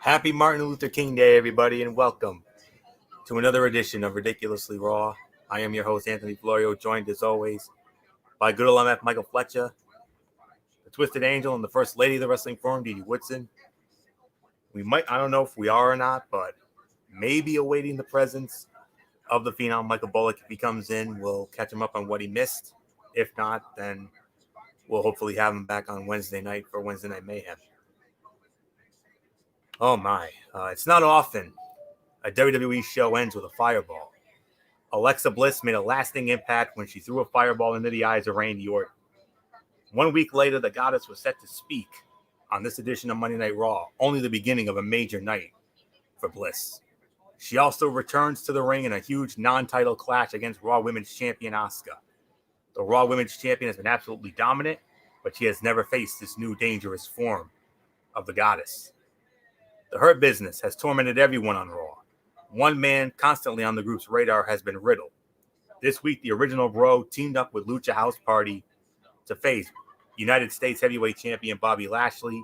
Happy Martin Luther King Day, everybody, and welcome to another edition of Ridiculously Raw. I am your host, Anthony Florio, joined as always by good old MF Michael Fletcher, the Twisted Angel, and the First Lady of the Wrestling Forum, Dee Dee Woodson. I don't know if we are or not, but maybe awaiting the presence of the Phenom Michael Bullock. If he comes in, we'll catch him up on what he missed. If not, then we'll hopefully have him back on Wednesday night for Wednesday Night Mayhem. Oh my, it's not often a WWE show ends with a fireball. Alexa Bliss made a lasting impact when she threw a fireball into the eyes of Randy Orton. 1 week later, the goddess was set to speak on this edition of Monday Night Raw, only the beginning of a major night for Bliss. She also returns to the ring in a huge non-title clash against Raw Women's Champion Asuka. The Raw Women's Champion has been absolutely dominant, but she has never faced this new dangerous form of the goddess. The Hurt Business has tormented everyone on Raw. One man constantly on the group's radar has been Riddle. This week, the original Bro teamed up with Lucha House Party to face United States Heavyweight Champion Bobby Lashley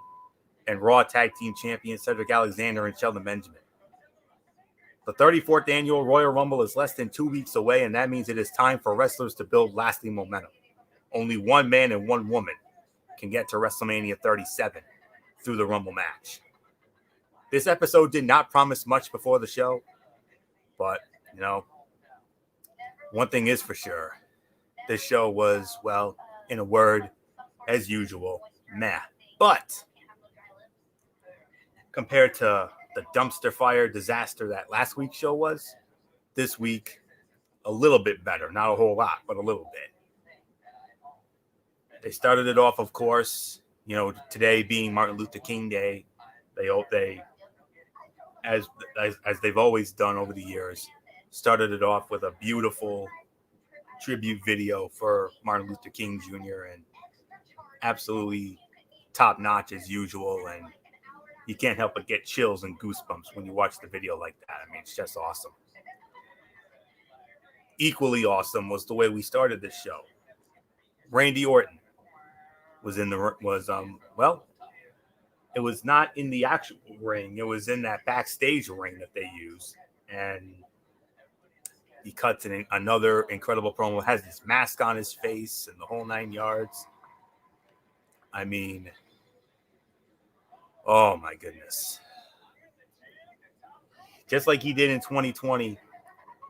and Raw Tag Team Champion Cedric Alexander and Shelton Benjamin. The 34th annual Royal Rumble is less than 2 weeks away, and that means it is time for wrestlers to build lasting momentum. Only one man and one woman can get to WrestleMania 37 through the Rumble match. This episode did not promise much before the show, but, one thing is for sure. This show was, well, in a word, as usual, meh. But compared to the dumpster fire disaster that last week's show was, this week, a little bit better. Not a whole lot, but a little bit. They started it off, of course, today being Martin Luther King Day. They as they've always done over the years, started it off with a beautiful tribute video for Martin Luther King Jr. and absolutely top-notch as usual. And you can't help but get chills and goosebumps when you watch the video like that. I mean, it's just awesome. Equally awesome was the way we started this show. Randy Orton was it was not in the actual ring. It was in that backstage ring that they use. And he cuts in another incredible promo. Has this mask on his face and the whole 9 yards. I mean, oh my goodness. Just like he did in 2020,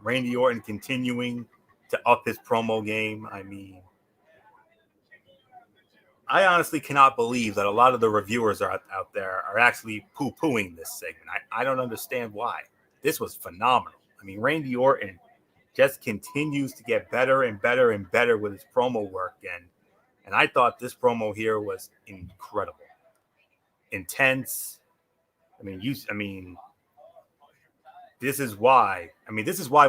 Randy Orton continuing to up his promo game. I mean, I honestly cannot believe that a lot of the reviewers out there are actually poo-pooing this segment. I don't understand why. This was phenomenal. I mean, Randy Orton just continues to get better and better and better with his promo work. And I thought this promo here was incredible. Intense. This is why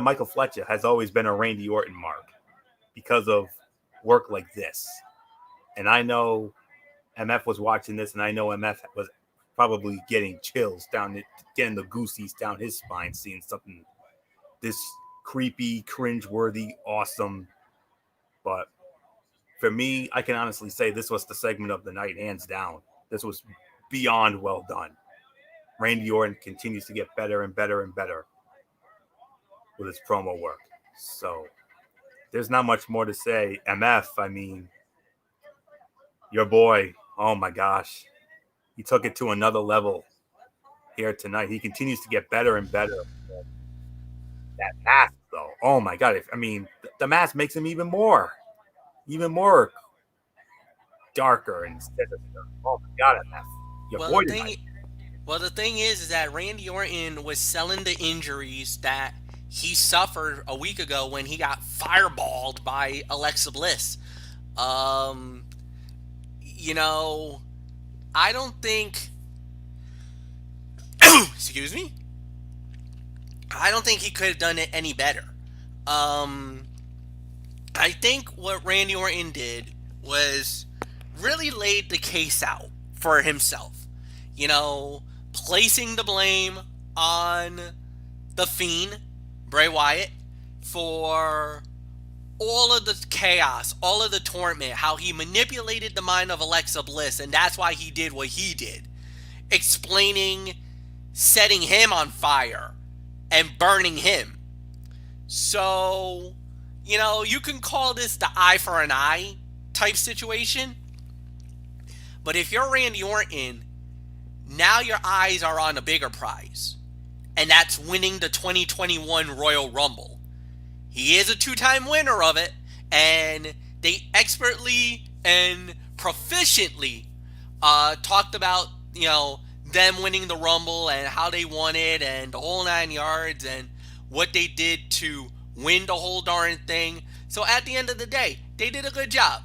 Michael Fletcher has always been a Randy Orton mark, because of work like this. And I know MF was watching this, and I know MF was probably getting chills getting the goosies down his spine, seeing something this creepy, cringeworthy, awesome. But for me, I can honestly say this was the segment of the night, hands down. This was beyond well done. Randy Orton continues to get better and better and better with his promo work. So there's not much more to say. MF, your boy, oh my gosh, he took it to another level here tonight. He continues to get better and better. That mask, though, oh my God. The mask makes him even more darker and sinister. Oh my God, MF. Your boy tonight. Well, the thing is that Randy Orton was selling the injuries that he suffered a week ago when he got fireballed by Alexa Bliss. I don't think excuse me, I don't think he could have done it any better. I think what Randy Orton did was really laid the case out for himself, placing the blame on the Fiend, Bray Wyatt, for all of the chaos, all of the torment, how he manipulated the mind of Alexa Bliss, and that's why he did what he did. Explaining setting him on fire and burning him. So, you can call this the eye for an eye type situation. But if you're Randy Orton, now your eyes are on a bigger prize. And that's winning the 2021 Royal Rumble. He is a 2-time winner of it. And they expertly and proficiently talked about, them winning the Rumble and how they won it and the whole 9 yards and what they did to win the whole darn thing. So at the end of the day, they did a good job.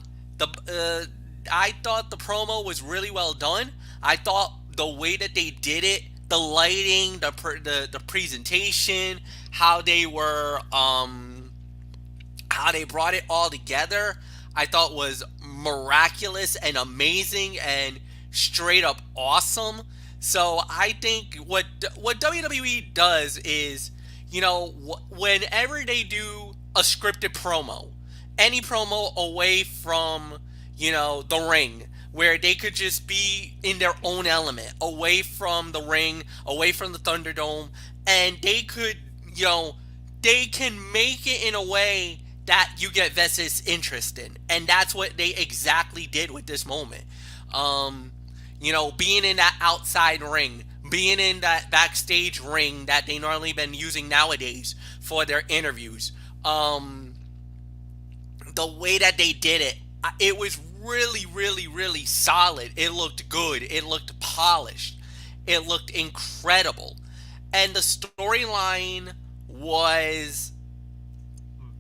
I thought the promo was really well done. I thought the way that they did it, the lighting, the presentation, how they were, how they brought it all together, I thought was miraculous and amazing and straight up awesome. So I think what WWE does is, whenever they do a scripted promo, any promo away from, the ring, where they could just be in their own element, away from the ring, away from the Thunderdome, and they could, they can make it in a way that you get vested interest in. And that's what they exactly did with this moment. Being in that outside ring, being in that backstage ring that they normally been using nowadays for their interviews. The way that they did it, it was really, really, really solid. It looked good. It looked polished. It looked incredible. And the storyline was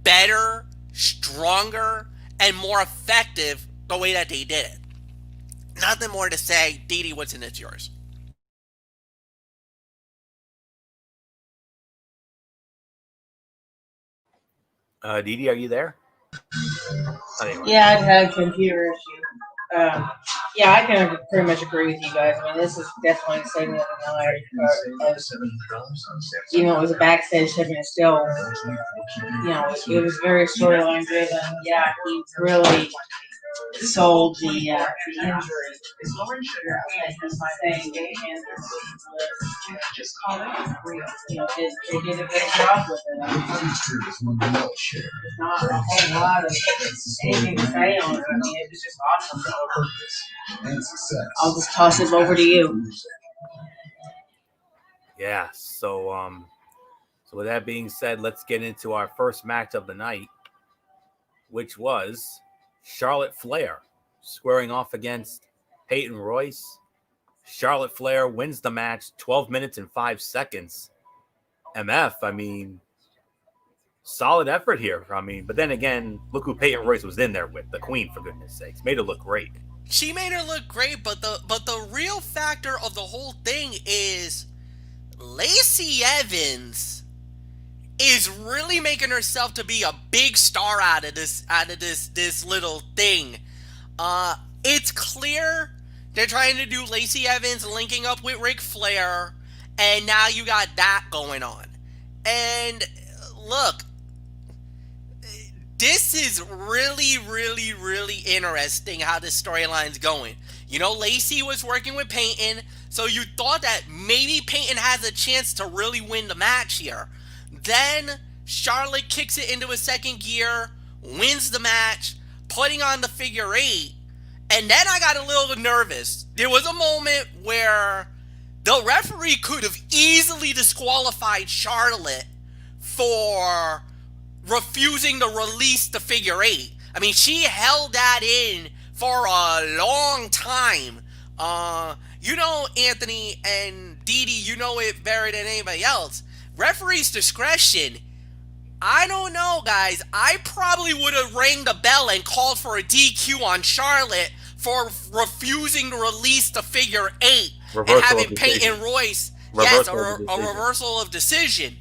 better, stronger, and more effective the way that they did it. Nothing more to say. Dee, what's in it's yours. Dee, are you there? Yeah, I had a computer issue. Yeah, I can pretty much agree with you guys. I mean, this is definitely the same as the night. Even though it was a backstage segment, still, it was very storyline driven. Yeah, he really sold the injury. They did a good job with it. There's not a whole lot of anything to say on it. I mean, it was just awesome. I'll just toss it over to you. Yeah, so with that being said, let's get into our first match of the night, which was Charlotte Flair squaring off against Peyton Royce. Charlotte Flair wins the match 12 minutes and 5 seconds. MF, I mean, solid effort here. I mean, but then again, look who Peyton Royce was in there with, the Queen, for goodness sakes. Made her look great. She made her look great, but the real factor of the whole thing is Lacey Evans is really making herself to be a big star out of this little thing. It's clear they're trying to do Lacey Evans linking up with Ric Flair, and now you got that going on. And look, this is really, really, really interesting how this storyline's going. Lacey was working with Peyton, so you thought that maybe Peyton has a chance to really win the match here. Then Charlotte kicks it into a second gear, wins the match, putting on the figure 8. And then I got a little nervous. There was a moment where the referee could have easily disqualified Charlotte for refusing to release the figure 8. I mean, she held that in for a long time. Anthony and Dee, you know it better than anybody else. Referee's discretion. I don't know, guys. I probably would have rang the bell and called for a DQ on Charlotte for refusing to release the figure 8 and having Peyton Royce, a reversal of decision.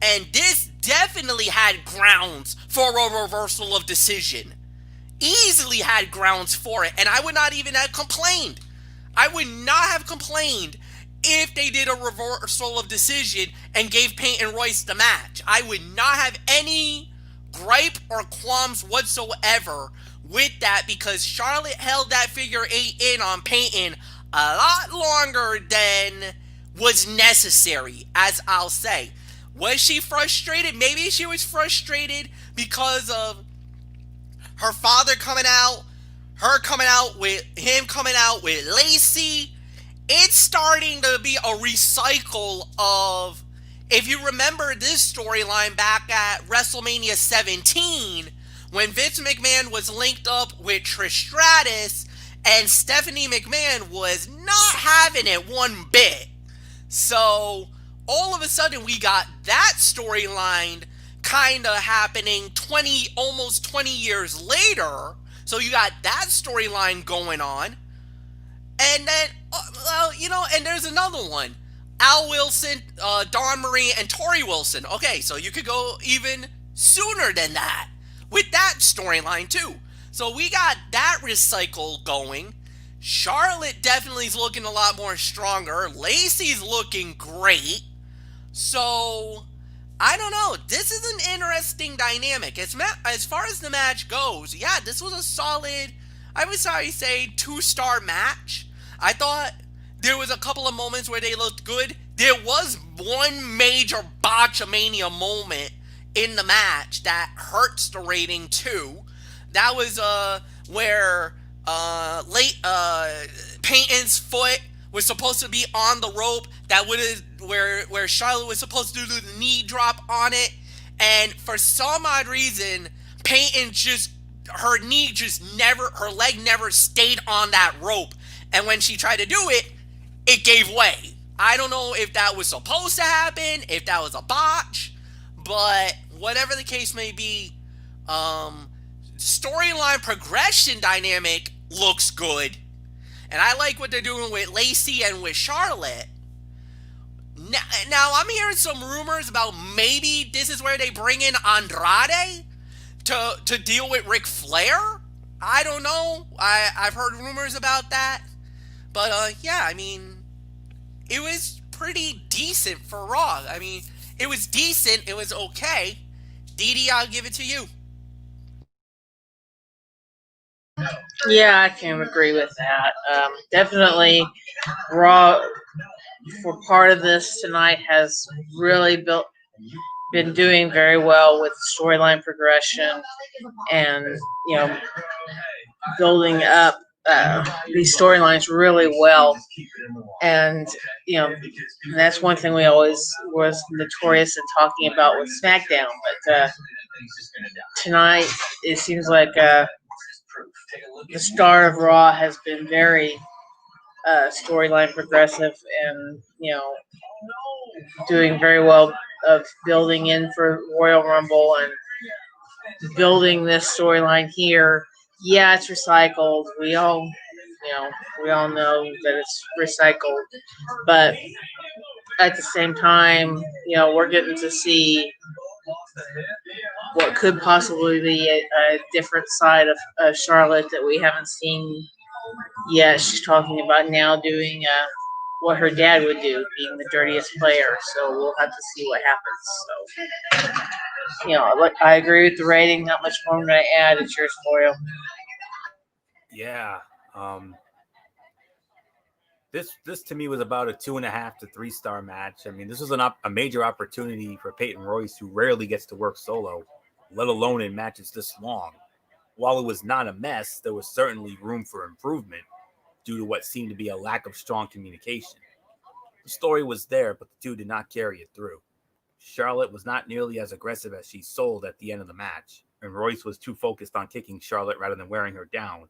And this definitely had grounds for a reversal of decision. Easily had grounds for it, and I would not even have complained. I would not have complained if they did a reversal of decision and gave Peyton Royce the match. I would not have any gripe or qualms whatsoever with that, because Charlotte held that figure 8 in on Peyton a lot longer than was necessary, as I'll say. Was she frustrated? Maybe she was frustrated because of her father coming out, him coming out with Lacey. It's starting to be a recycle of, if you remember this storyline back at WrestleMania 17, when Vince McMahon was linked up with Trish Stratus, and Stephanie McMahon was not having it one bit. So all of a sudden we got that storyline kind of happening almost 20 years later. So you got that storyline going on. And then, and there's another one. Al Wilson, Dawn Marie, and Tori Wilson. Okay, so you could go even sooner than that with that storyline too. So we got that recycle going. Charlotte definitely is looking a lot more stronger. Lacey's looking great. So, I don't know. This is an interesting dynamic. As far as the match goes, yeah, this was a solid, I would say 2-star match. I thought there was a couple of moments where they looked good. There was one major botchamania moment in the match that hurts the rating too. That was where Peyton's foot was supposed to be on the rope. That would have where Charlotte was supposed to do the knee drop on it, and for some odd reason, Peyton her leg never stayed on that rope, and when she tried to do it, it gave way. I don't know if that was supposed to happen, if that was a botch, but whatever the case may be, storyline progression dynamic looks good. And I like what they're doing with Lacey and with Charlotte. Now I'm hearing some rumors about maybe this is where they bring in Andrade to deal with Ric Flair. I don't know. I've heard rumors about that. But yeah, I mean, it was pretty decent for Raw. I mean, it was decent. It was okay. Dee, I'll give it to you. Yeah, I can agree with that. Definitely, Raw for part of this tonight has really been doing very well with storyline progression and building up these storylines really well. And that's one thing we always was notorious in talking about with SmackDown. But tonight, it seems like the star of Raw has been very storyline progressive and doing very well of building in for Royal Rumble and building this storyline here. Yeah, it's recycled. We all know that it's recycled, but at the same time, we're getting to see what could possibly be a different side of Charlotte that we haven't seen yet. She's talking about now doing what her dad would do, being the dirtiest player. So we'll have to see what happens. So, I agree with the rating. Not much more I'm going to add. It's yours, Boyle. Yeah. This to me was about a 2.5 to 3-star match. I mean, this was a major opportunity for Peyton Royce, who rarely gets to work solo, let alone in matches this long. While it was not a mess, there was certainly room for improvement due to what seemed to be a lack of strong communication. The story was there, but the two did not carry it through. Charlotte was not nearly as aggressive as she sold at the end of the match, and Royce was too focused on kicking Charlotte rather than wearing her down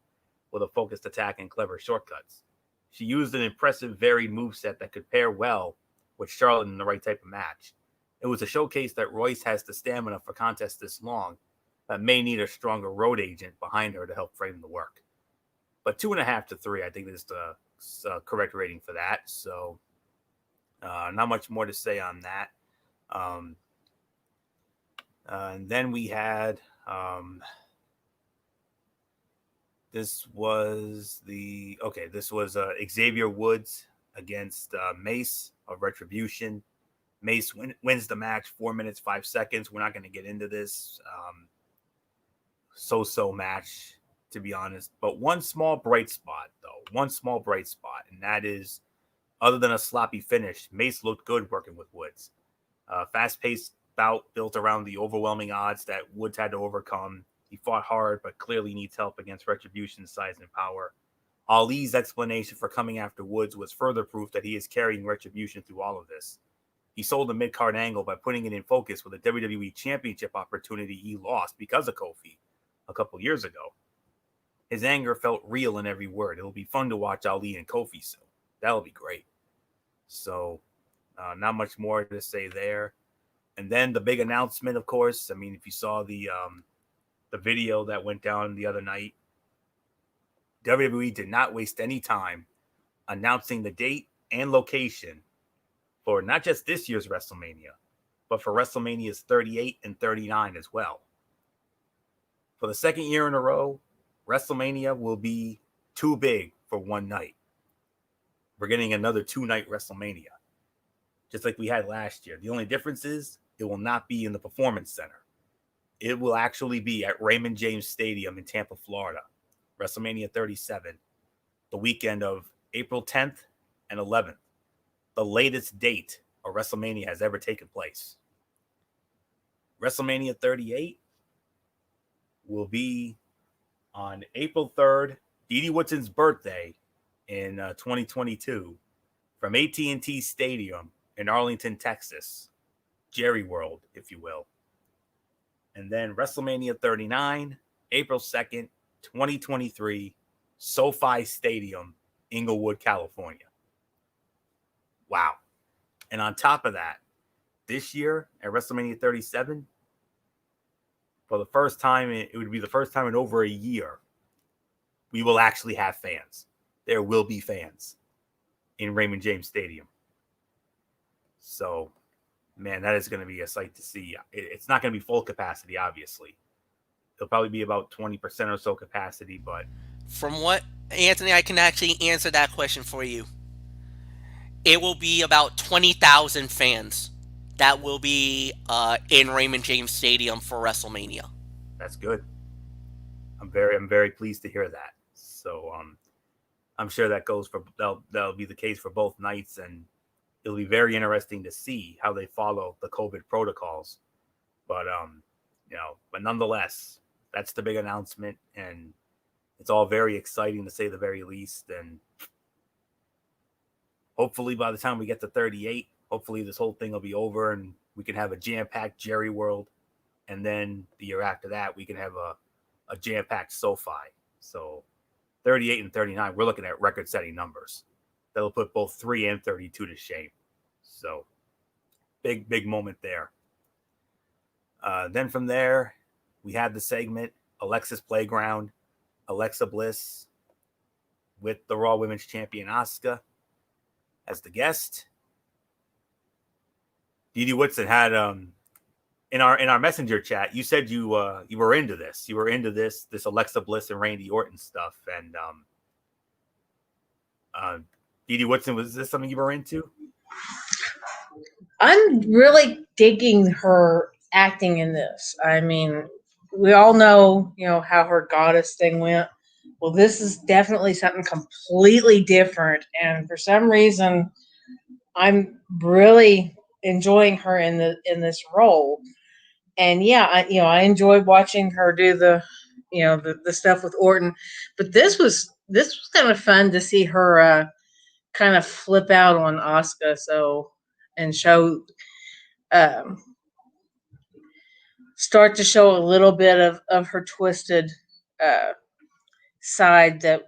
with a focused attack and clever shortcuts. She used an impressive varied moveset that could pair well with Charlotte in the right type of match. It was a showcase that Royce has the stamina for contests this long, that may need a stronger road agent behind her to help frame the work. But 2.5 to 3, I think is the correct rating for that. So not much more to say on that. And then we had this was Xavier Woods against Mace of Retribution. Mace wins the match 4 minutes 5 seconds. We're not going to get into this so-so match, to be honest. But one small bright spot, and that is Other than a sloppy finish, Mace looked good working with Woods. Fast-paced bout built around the overwhelming odds that Woods had to overcome. He fought hard, but clearly needs help against Retribution's size and power. Ali's explanation for coming after Woods was further proof that he is carrying Retribution through all of this. He sold the mid-card angle by putting it in focus with a WWE Championship opportunity he lost because of Kofi a couple years ago. His anger felt real in every word. It'll be fun to watch Ali and Kofi soon. That'll be great. So, not much more to say there. And then the big announcement, of course. I mean, if you saw the video that went down the other night, WWE did not waste any time announcing the date and location for not just this year's WrestleMania, but for WrestleManias 38 and 39 as well. For the second year in a row, WrestleMania will be too big for one night. We're getting another 2-night WrestleMania, just like we had last year. The only difference is it will not be in the Performance Center. It will actually be at Raymond James Stadium in Tampa, Florida. WrestleMania 37, the weekend of April 10th and 11th, the latest date a WrestleMania has ever taken place. WrestleMania 38 will be on April 3rd, Dee Woodson's birthday in 2022, from AT&T Stadium in Arlington, Texas. Jerry World, if you will. And then WrestleMania 39, April 2nd, 2023, SoFi Stadium, Inglewood, California. Wow. And on top of that, this year at WrestleMania 37, for the first time, it would be the first time in over a year, we will actually have fans. There will be fans in Raymond James Stadium. So, man, that is going to be a sight to see. It's not going to be full capacity, obviously. It'll probably be about 20% or so capacity, but... From what, Anthony, I can actually answer that question for you. It will be about 20,000 fans that will be in Raymond James Stadium for WrestleMania. That's good. I'm very pleased to hear that. So I'm sure that'll be the case for both nights, and it'll be very interesting to see how they follow the COVID protocols. But but nonetheless, that's the big announcement, and it's all very exciting to say the very least. And hopefully by the time we get to 38, hopefully this whole thing will be over and we can have a jam-packed Jerry World. And then the year after that, we can have a jam-packed SoFi. So 38 and 39, we're looking at record-setting numbers. That'll put both 3 and 32 to shame. So big moment there. Then from there, we had the segment, Alexa's Playground, Alexa Bliss with the Raw Women's Champion Asuka as the guest. Dee Woodson had in our messenger chat, you said you were into this. You were into this Alexa Bliss and Randy Orton stuff. And Dee Woodson, was this something you were into? I'm really digging her acting in this. I mean, we all know, how her goddess thing went. Well, this is definitely something completely different, and for some reason, I'm really enjoying her in this role. And yeah, I enjoyed watching her do the stuff with Orton, but this was kind of fun to see her kind of flip out on Asuka, and show start to show a little bit of her twisted side, that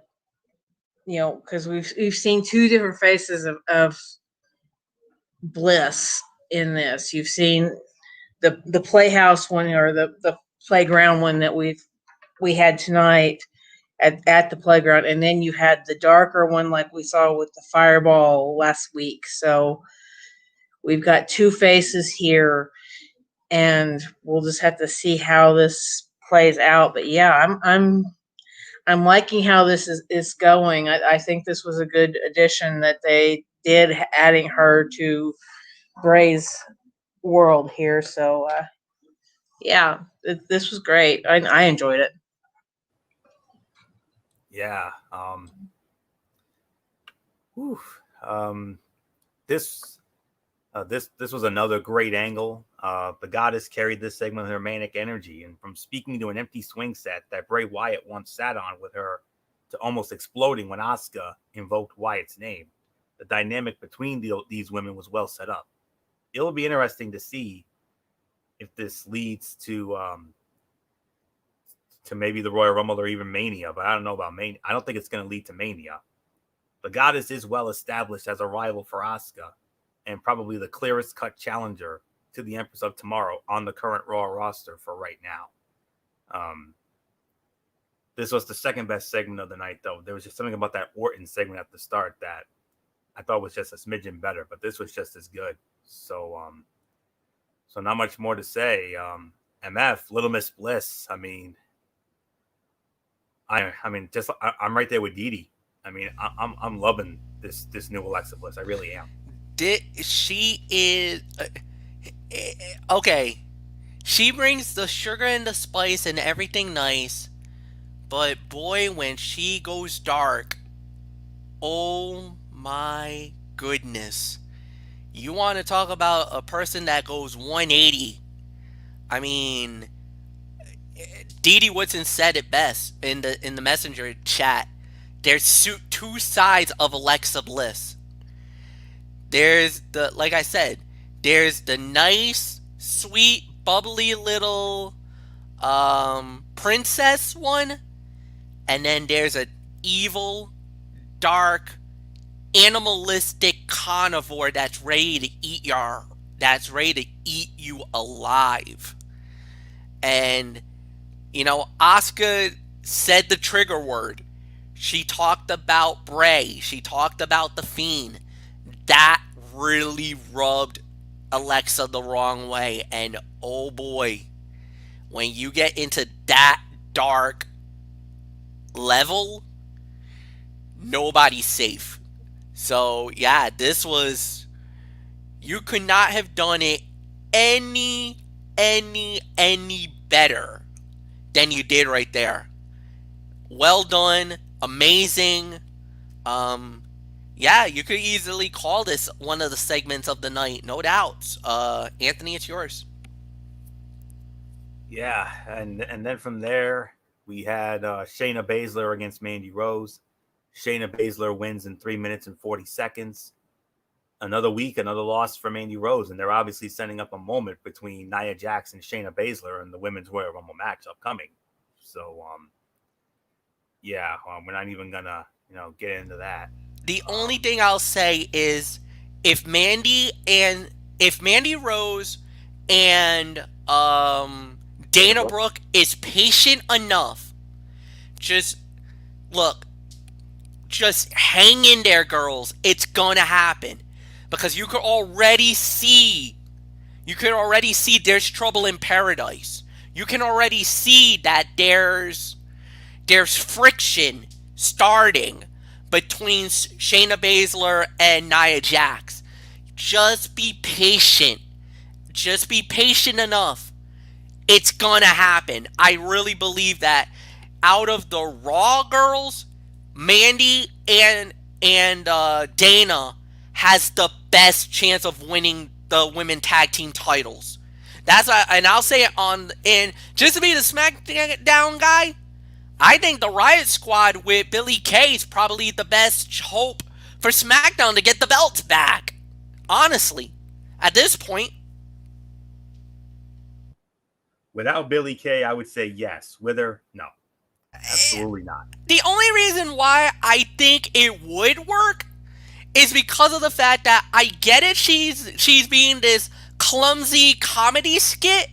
because we've seen two different faces of Bliss in this. You've seen the playhouse one, or the playground one that we had tonight at the playground, and then you had the darker one like we saw with the fireball last week. So we've got two faces here, and we'll just have to see how this plays out. But yeah, I'm liking how this is going. I think this was a good addition that they did, adding her to Bray's world here. So yeah, this was great. I enjoyed it. Yeah. this this was another great angle. The Goddess carried this segment with her manic energy, and from speaking to an empty swing set that Bray Wyatt once sat on with her to almost exploding when Asuka invoked Wyatt's name, the dynamic between these women was well set up. It'll be interesting to see if this leads to maybe the Royal Rumble or even Mania, but I don't know about Mania. I don't think it's going to lead to Mania. The Goddess is well established as a rival for Asuka and probably the clearest cut challenger to the Empress of Tomorrow on the current Raw roster for right now. This was the second best segment of the night, though. There was just something about that Orton segment at the start that I thought was just a smidgen better, but this was just as good. So not much more to say. MF, Little Miss Bliss. I'm right there with Dee. I'm loving this new Alexa Bliss. I really am. She is okay. She brings the sugar and the spice and everything nice, but boy, when she goes dark, oh my goodness! You want to talk about a person that goes 180? Dee Woodson said it best in the messenger chat. There's two sides of Alexa Bliss. There's like I said, there's the nice, sweet, bubbly little princess one, and then there's an evil, dark, animalistic carnivore that's ready to eat you alive. And Asuka said the trigger word. She talked about Bray. She talked about The Fiend. That really rubbed Alexa the wrong way. And oh boy, when you get into that dark level, nobody's safe. So yeah, you could not have done it any better than you did right there. Well done. Amazing. Yeah, you could easily call this one of the segments of the night, no doubt. Anthony, it's yours. Yeah, and then from there we had Shayna Baszler against Mandy Rose. Shayna Baszler wins in 3 minutes and 40 seconds. Another week, another loss for Mandy Rose, and they're obviously setting up a moment between Nia Jax and Shayna Baszler in the Women's Royal Rumble match upcoming. So, we're not even gonna get into that. The only thing I'll say is if Mandy Rose and Dana Brooke is patient enough, just hang in there, girls. It's gonna happen. Because you could already see there's trouble in paradise. You can already see that there's friction starting between Shayna Baszler and Nia Jax. Just be patient. Just be patient enough. It's gonna happen. I really believe that out of the Raw girls, Mandy and Dana has the best chance of winning the women tag team titles. And I'll say it and just to be the SmackDown guy, I think the Riot Squad with Billie Kay is probably the best hope for SmackDown to get the belts back. Honestly, at this point. Without Billie Kay, I would say yes. With her, no. Absolutely not. The only reason why I think it would work is because of the fact that I get it. She's being this clumsy comedy skit,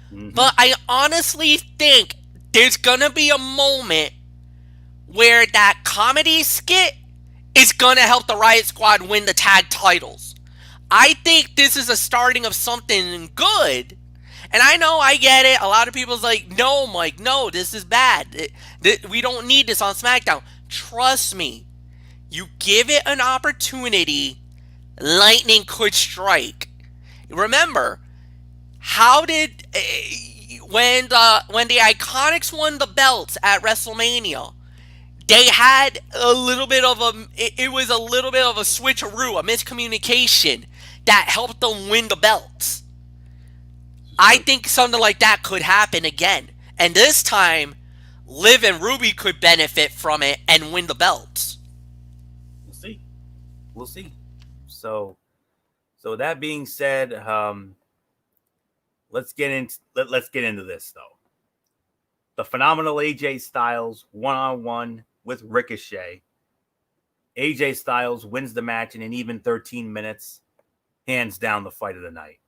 but I honestly think there's gonna be a moment where that comedy skit is gonna help the Riot Squad win the tag titles. I think this is a starting of something good. And I know, I get it. A lot of people's like, no, Mike, no, this is bad. We don't need this on SmackDown. Trust me. You give it an opportunity, lightning could strike. Remember, how did when the Iconics won the belts at WrestleMania? they had a little bit of it was a little bit of a switcheroo, a miscommunication that helped them win the belts. I think something like that could happen again. And this time, Liv and Ruby could benefit from it and win the belts. We'll see. We'll see. So that being said, let's get into this though. The phenomenal AJ Styles one-on-one with Ricochet. AJ Styles wins the match in an even 13 minutes, hands down the fight of the night.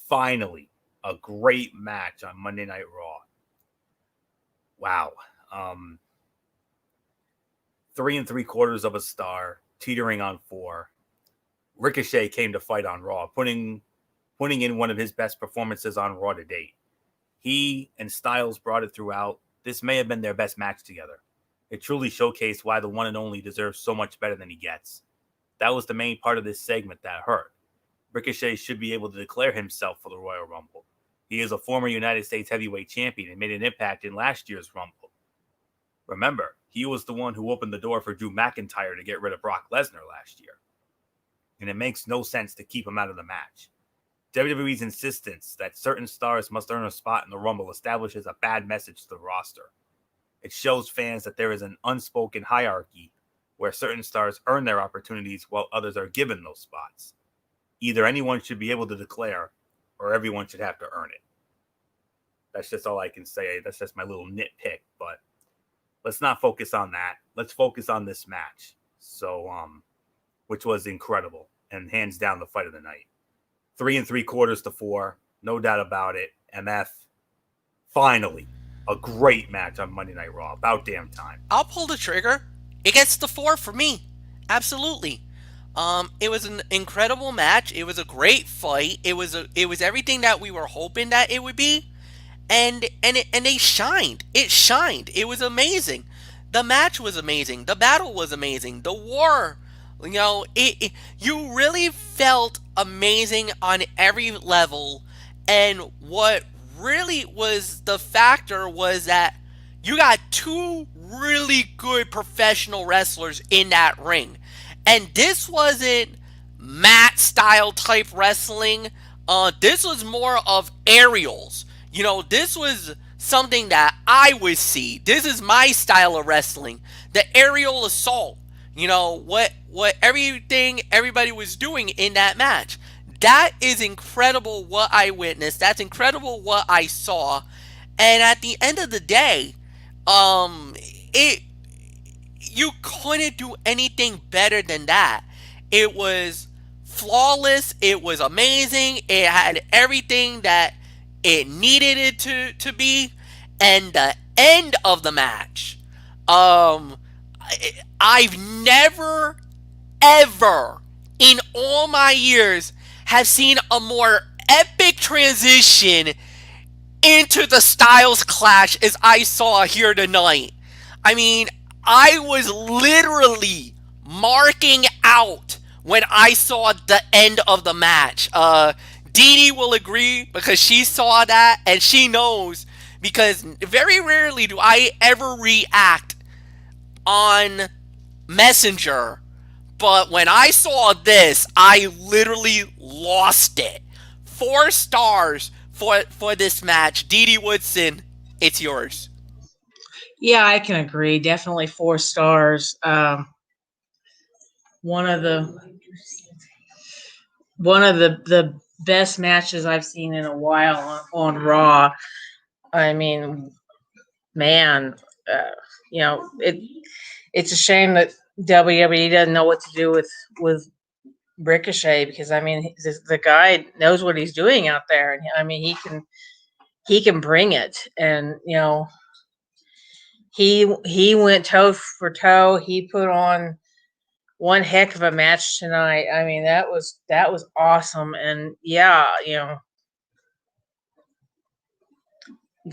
Finally, a great match on Monday Night Raw. Wow. 3 3/4 of a star, teetering on 4. Ricochet came to fight on Raw, putting in one of his best performances on Raw to date. He and Styles brought it throughout. This may have been their best match together. It truly showcased why the one and only deserves so much better than he gets. That was the main part of this segment that hurt. Ricochet should be able to declare himself for the Royal Rumble. He is a former United States heavyweight champion and made an impact in last year's Rumble. Remember, he was the one who opened the door for Drew McIntyre to get rid of Brock Lesnar last year. And it makes no sense to keep him out of the match. WWE's insistence that certain stars must earn a spot in the Rumble establishes a bad message to the roster. It shows fans that there is an unspoken hierarchy where certain stars earn their opportunities while others are given those spots. Either anyone should be able to declare or everyone should have to earn it. That's just all I can say. That's just my little nitpick, but let's not focus on that. Let's focus on this match. So, which was incredible and hands down the fight of the night. 3 3/4 to 4, no doubt about it. MF, finally, a great match on Monday Night Raw. About damn time. I'll pull the trigger. It gets the 4 for me. Absolutely. It was an incredible match. It was a great fight. It was everything that we were hoping that it would be, and they shined. It shined. It was amazing. The match was amazing. The battle was amazing. The war, you really felt amazing on every level. And what really was the factor was that you got 2 really good professional wrestlers in that ring. And this wasn't mat style type wrestling. This was more of aerials. This was something that I would see. This is my style of wrestling. The aerial assault. What everything everybody was doing in that match. That is incredible what I witnessed. That's incredible what I saw. And at the end of the day, you couldn't do anything better than that. It was flawless. It was amazing. It had everything that it needed it to be. And the end of the match, I've never, ever, in all my years, have seen a more epic transition into the Styles Clash as I saw here tonight. I mean, I was literally marking out when I saw the end of the match. Dee Dee will agree because she saw that and she knows, because very rarely do I ever react on Messenger. But when I saw this, I literally lost it. 4 stars for this match. Dee Dee Woodson, it's yours. Yeah, I can agree. Definitely 4 stars. One of the best matches I've seen in a while on Raw. I mean, man, it's a shame that WWE doesn't know what to do with Ricochet, because I mean the guy knows what he's doing out there, and I mean he can bring it, and he went toe for toe. He put on one heck of a match tonight. I mean that was awesome, and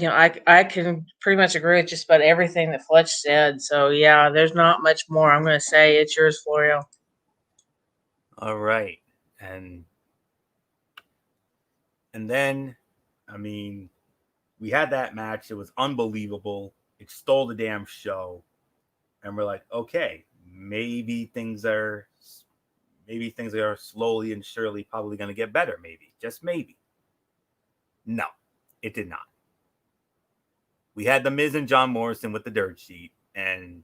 I can pretty much agree with just about everything that Fletch said. So yeah, there's not much more I'm going to say. It's yours, Florio. All right. And then, I mean, we had that match. It was unbelievable. It stole the damn show. and we're like, okay, maybe things are slowly and surely probably going to get better. Maybe, just maybe. No, it did not. We had The Miz and John Morrison with the dirt sheet, and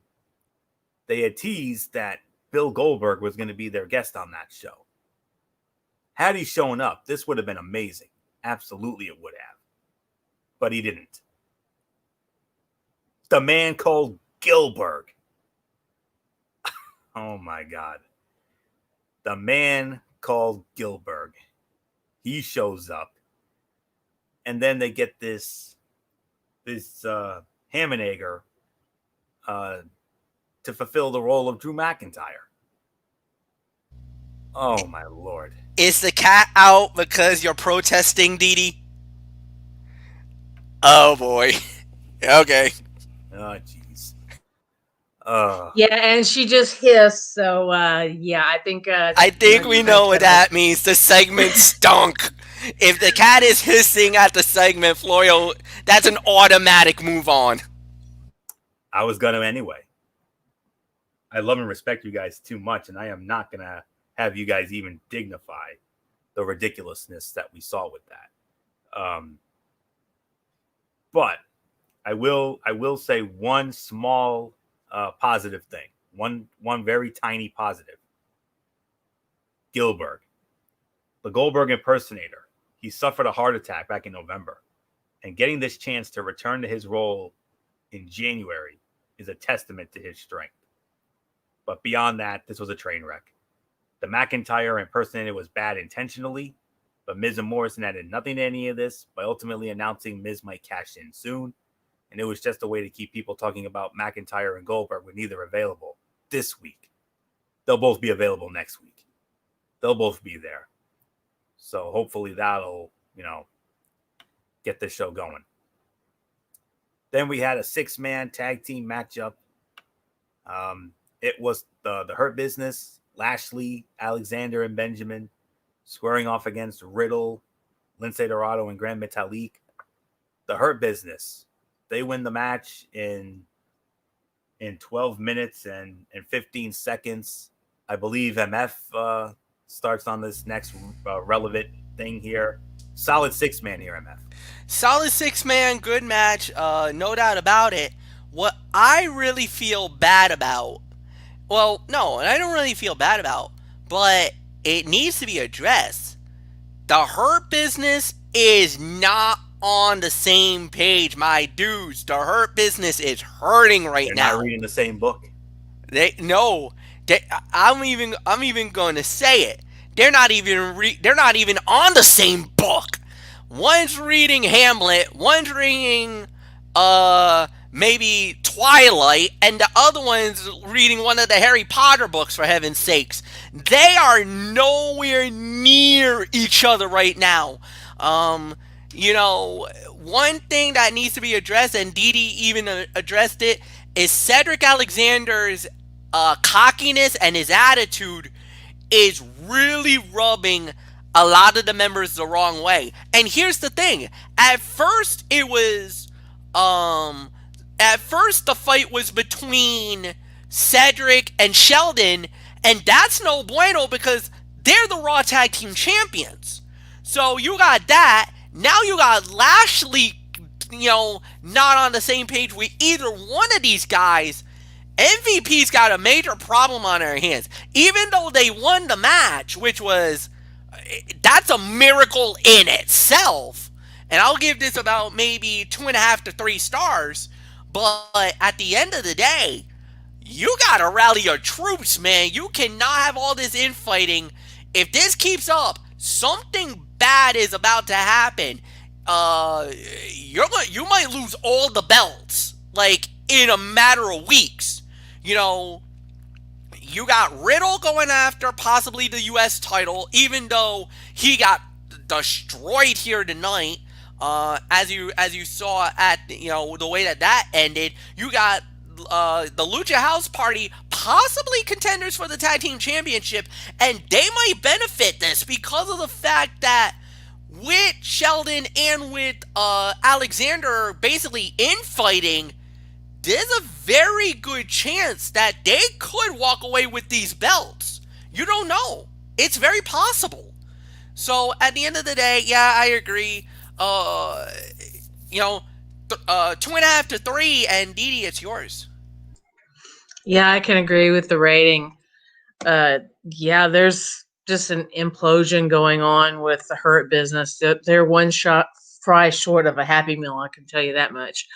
they had teased that Bill Goldberg was going to be their guest on that show. Had he shown up, this would have been amazing. Absolutely it would have. But he didn't. The man called Gilbert. Oh my God. The man called Gilbert. He shows up. And then they get this Hammenager to fulfill the role of Drew McIntyre. Oh my Lord. Is the cat out because you're protesting, Dee? Oh boy. Okay. Oh jeez. Yeah, and she just hissed. So yeah, I think we know what that means. The segment stunk. If the cat is hissing at the segment, Florio, that's an automatic move on. I was gonna anyway. I love and respect you guys too much, and I am not gonna have you guys even dignify the ridiculousness that we saw with that. But I will say one small positive thing. One very tiny positive. Gilbert, the Goldberg impersonator, he suffered a heart attack back in November, and getting this chance to return to his role in January is a testament to his strength. But beyond that, this was a train wreck. The McIntyre impersonator was bad intentionally, but Miz and Morrison added nothing to any of this by ultimately announcing Miz might cash in soon. And it was just a way to keep people talking about McIntyre and Goldberg with neither available this week. They'll both be available next week. They'll both be there. So hopefully that'll, get this show going. Then we had a 6-man tag team matchup. It was the Hurt Business, Lashley, Alexander, and Benjamin squaring off against Riddle, Lince Dorado, and Grand Metalik. The Hurt Business, they win the match in 12 minutes and 15 seconds. I believe MF starts on this next relevant thing here. Solid 6-man here, MF. Solid 6-man, good match, no doubt about it. What I really feel bad about, well, no, I don't really feel bad about, but it needs to be addressed. The Hurt Business is not on the same page, my dudes. The Hurt Business is hurting right now. They're not reading the same book. I'm even going to say it. They're not even on the same book. One's reading Hamlet, one's reading maybe Twilight, and the other one's reading one of the Harry Potter books, for heaven's sakes. They are nowhere near each other right now. One thing that needs to be addressed, and Dee even addressed it, is Cedric Alexander's cockiness and his attitude is really rubbing a lot of the members the wrong way. And here's the thing. At first the fight was between Cedric and Sheldon, and that's no bueno because they're the Raw Tag Team Champions. So you got that. Now you got Lashley, not on the same page with either one of these guys. MVP's got a major problem on their hands. Even though they won the match, that's a miracle in itself. And I'll give this about maybe 2.5 to 3 stars. But at the end of the day, you gotta rally your troops, man. You cannot have all this infighting. If this keeps up, something bad is about to happen. You might lose all the belts, in a matter of weeks. You got Riddle going after possibly the U.S. title, even though he got destroyed here tonight. As you saw at the way that ended, you got the Lucha House Party possibly contenders for the Tag Team Championship, and they might benefit this because of the fact that with Sheldon and with Alexander basically infighting, there's a very good chance that they could walk away with these belts. You don't know. It's very possible. So at the end of the day, yeah, I agree. You know, 2.5 to 3, and Didi, it's yours. Yeah, I can agree with the rating. Yeah, there's just an implosion going on with the Hurt Business. They're one shot fry short of a Happy Meal. I can tell you that much.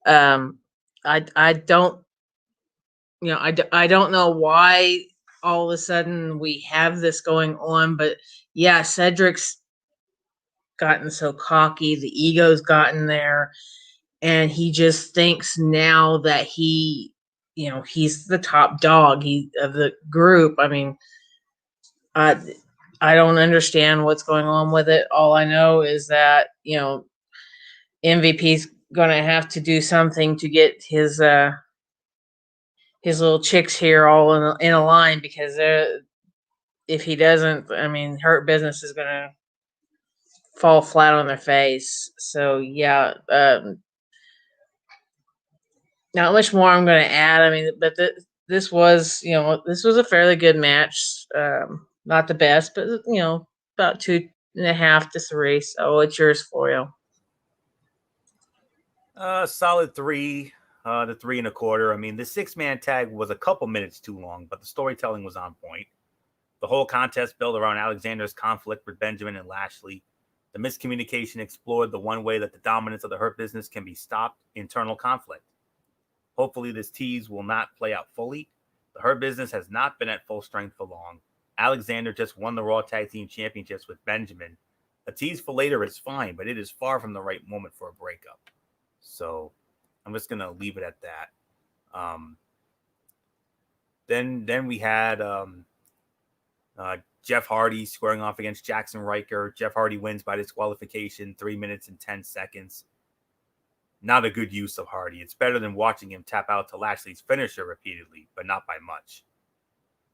Um, I don't, I don't know why all of a sudden we have this going on, but yeah, Cedric's gotten so cocky, the ego's gotten there, and he just thinks now that he's the top dog of the group. I mean, I I don't understand what's going on with it. All I know is that MVP's going to have to do something to get his little chicks here all in a line, because if he doesn't, I mean, Hurt Business is going to fall flat on their face. So yeah, not much more I'm going to add. I mean, but this was a fairly good match. Not the best, but about 2.5 to 3. So it's yours, Florio. Solid 3 to 3.25. I mean, the 6-man tag was a couple minutes too long, but the storytelling was on point. The whole contest built around Alexander's conflict with Benjamin and Lashley. The miscommunication explored the one way that the dominance of the Hurt Business can be stopped: internal conflict. Hopefully this tease will not play out fully. The Hurt Business has not been at full strength for long. Alexander just won the Raw Tag Team Championships with Benjamin. A tease for later is fine, but it is far from the right moment for a breakup. So I'm just going to leave it at that. Then we had Jeff Hardy squaring off against Jackson Riker. Jeff Hardy wins by disqualification, 3 minutes and 10 seconds. Not a good use of Hardy. It's better than watching him tap out to Lashley's finisher repeatedly, but not by much.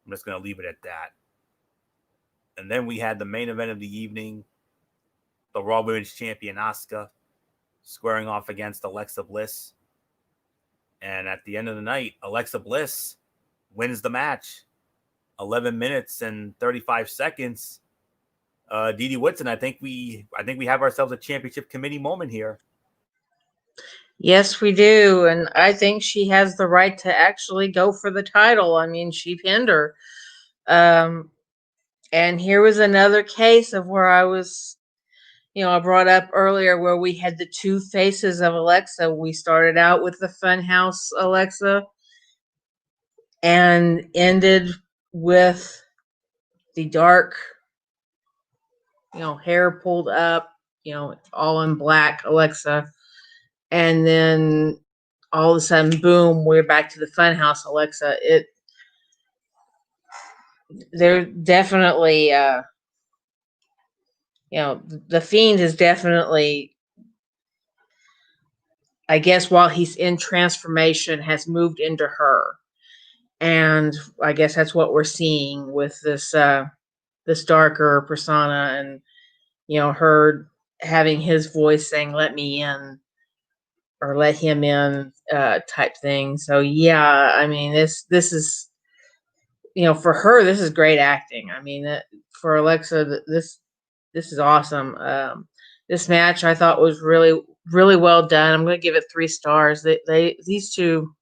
I'm just going to leave it at that. And then we had the main event of the evening, the Raw Women's Champion Asuka squaring off against Alexa Bliss. And at the end of the night, Alexa Bliss wins the match. 11 minutes and 35 seconds. Didi Whitson, I think we have ourselves a championship committee moment here. Yes, we do. And I think she has the right to actually go for the title. I mean, she pinned her. And here was another case of where I was, I brought up earlier where we had the two faces of Alexa. We started out with the Funhouse Alexa and ended with the dark, hair pulled up, all in black Alexa. And then all of a sudden, boom, we're back to the Funhouse Alexa. They're definitely, the Fiend is definitely, I guess, while he's in transformation, has moved into her. And I guess that's what we're seeing with this darker persona, and her having his voice saying "Let me in" or "Let him in" type thing. So yeah, I mean this is for her, this is great acting. I mean, for Alexa, this is awesome. This match I thought was really, really well done. I'm going to give it 3 stars. These two,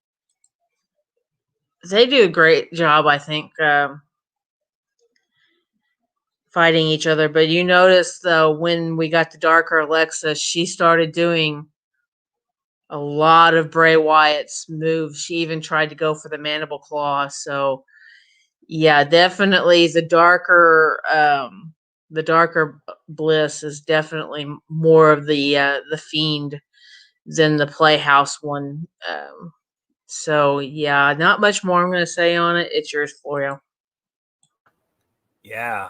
they do a great job, I think, fighting each other. But you notice though, when we got the darker Alexa, she started doing a lot of Bray Wyatt's moves. She even tried to go for the mandible claw. So yeah, definitely the darker Bliss is definitely more of the Fiend than the Playhouse one. So yeah, not much more I'm going to say on it. It's yours, Florio. Yeah,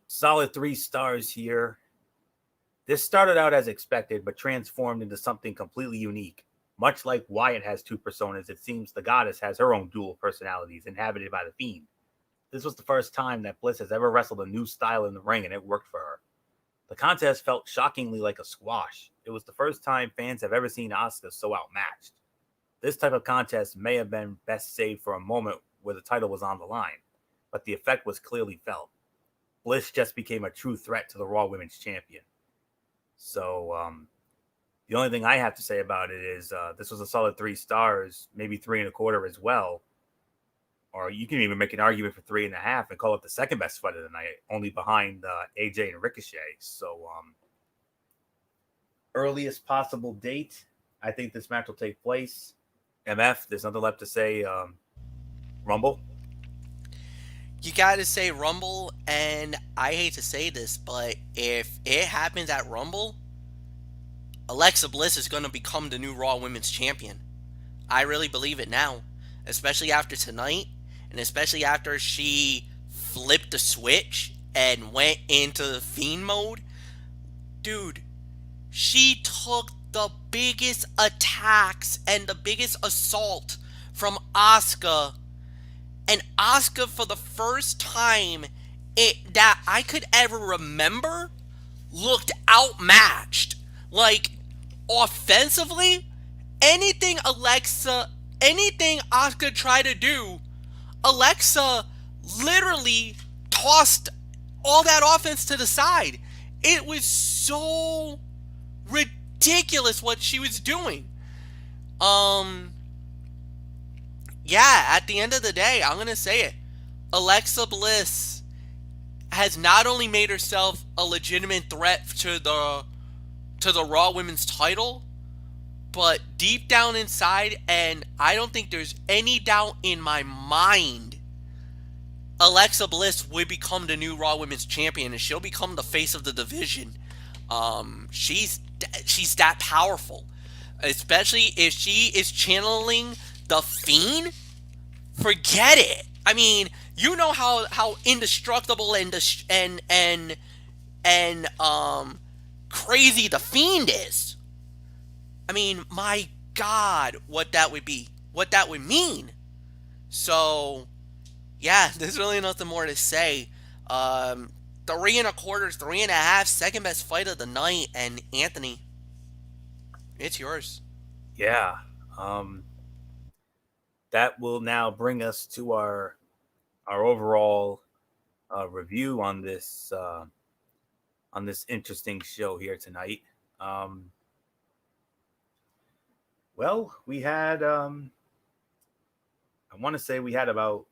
solid 3 stars here. This started out as expected, but transformed into something completely unique. Much like Wyatt has 2 personas, it seems the goddess has her own dual personalities inhabited by the Fiend. This was the first time that Bliss has ever wrestled a new style in the ring, and it worked for her. The contest felt shockingly like a squash. it was the first time fans have ever seen Asuka so outmatched. This type of contest may have been best saved for a moment where the title was on the line, but the effect was clearly felt. Bliss just became a true threat to the Raw Women's Champion. So, the only thing I have to say about it is this was a solid 3 stars, maybe 3.25 as well. Or you can even make an argument for 3.5 and call it the second best fight of the night, only behind AJ and Ricochet. So, earliest possible date, I think this match will take place. MF, there's nothing left to say. Rumble? You gotta say Rumble, and I hate to say this, but if it happens at Rumble, Alexa Bliss is going to become the new Raw Women's Champion. I really believe it now, especially after tonight, and especially after she flipped the switch and went into the Fiend mode. Dude, she took the biggest attacks and the biggest assault from Asuka. And Asuka, for the first time that I could ever remember, looked outmatched. Like, offensively, anything Asuka tried to do, Alexa literally tossed all that offense to the side. It was so ridiculous what she was doing. Yeah, at the end of the day, I'm going to say it. Alexa Bliss has not only made herself a legitimate threat to the Raw Women's title, but deep down inside, and I don't think there's any doubt in my mind, Alexa Bliss will become the new Raw Women's Champion, and she'll become the face of the division. She's that powerful, especially if she is channeling the Fiend. Forget it. I mean, you know how indestructible and crazy the Fiend is. I mean, my God, what that would be, what that would mean. So, yeah, there's really nothing more to say. 3.25, 3.5, second best fight of the night, and Anthony, it's yours. Yeah. That will now bring us to our overall review on this interesting show here tonight. Well, we had I want to say we had about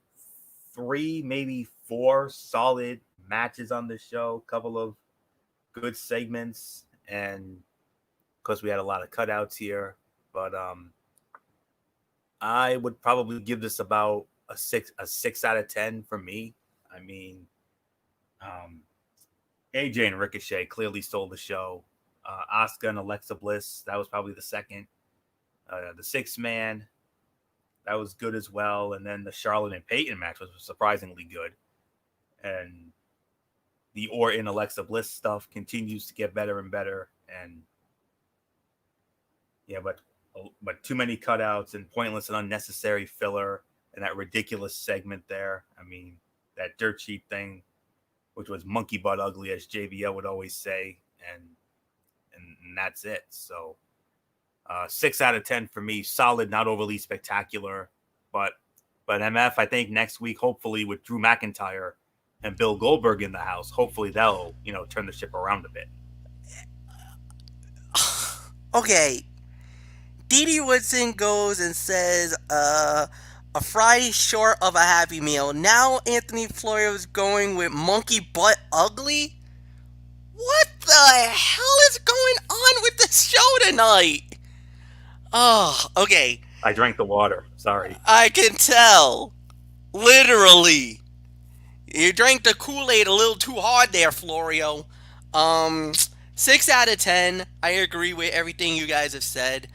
3, maybe 4 solid matches on this show, a couple of good segments, and of course we had a lot of cutouts here, but I would probably give this about a 6 out of 10 for me. I mean, AJ and Ricochet clearly stole the show. Asuka and Alexa Bliss, that was probably the second. The 6-man, that was good as well. And then the Charlotte and Peyton match was surprisingly good. And the Orton Alexa Bliss stuff continues to get better and better. And yeah, but too many cutouts and pointless and unnecessary filler and that ridiculous segment there. I mean, that dirt sheet thing, which was monkey butt ugly, as JVL would always say, and that's it. So 6 out of 10 for me. Solid, not overly spectacular, but MF, I think next week, hopefully with Drew McIntyre and Bill Goldberg in the house, hopefully they'll turn the ship around a bit. Okay. Didi Woodson goes and says, a Friday short of a Happy Meal. Now Anthony Florio's going with monkey butt ugly? What the hell is going on with this show tonight? Oh, okay. I drank the water. Sorry. I can tell. Literally. You drank the Kool-Aid a little too hard there, Florio. 6 out of 10. I agree with everything you guys have said.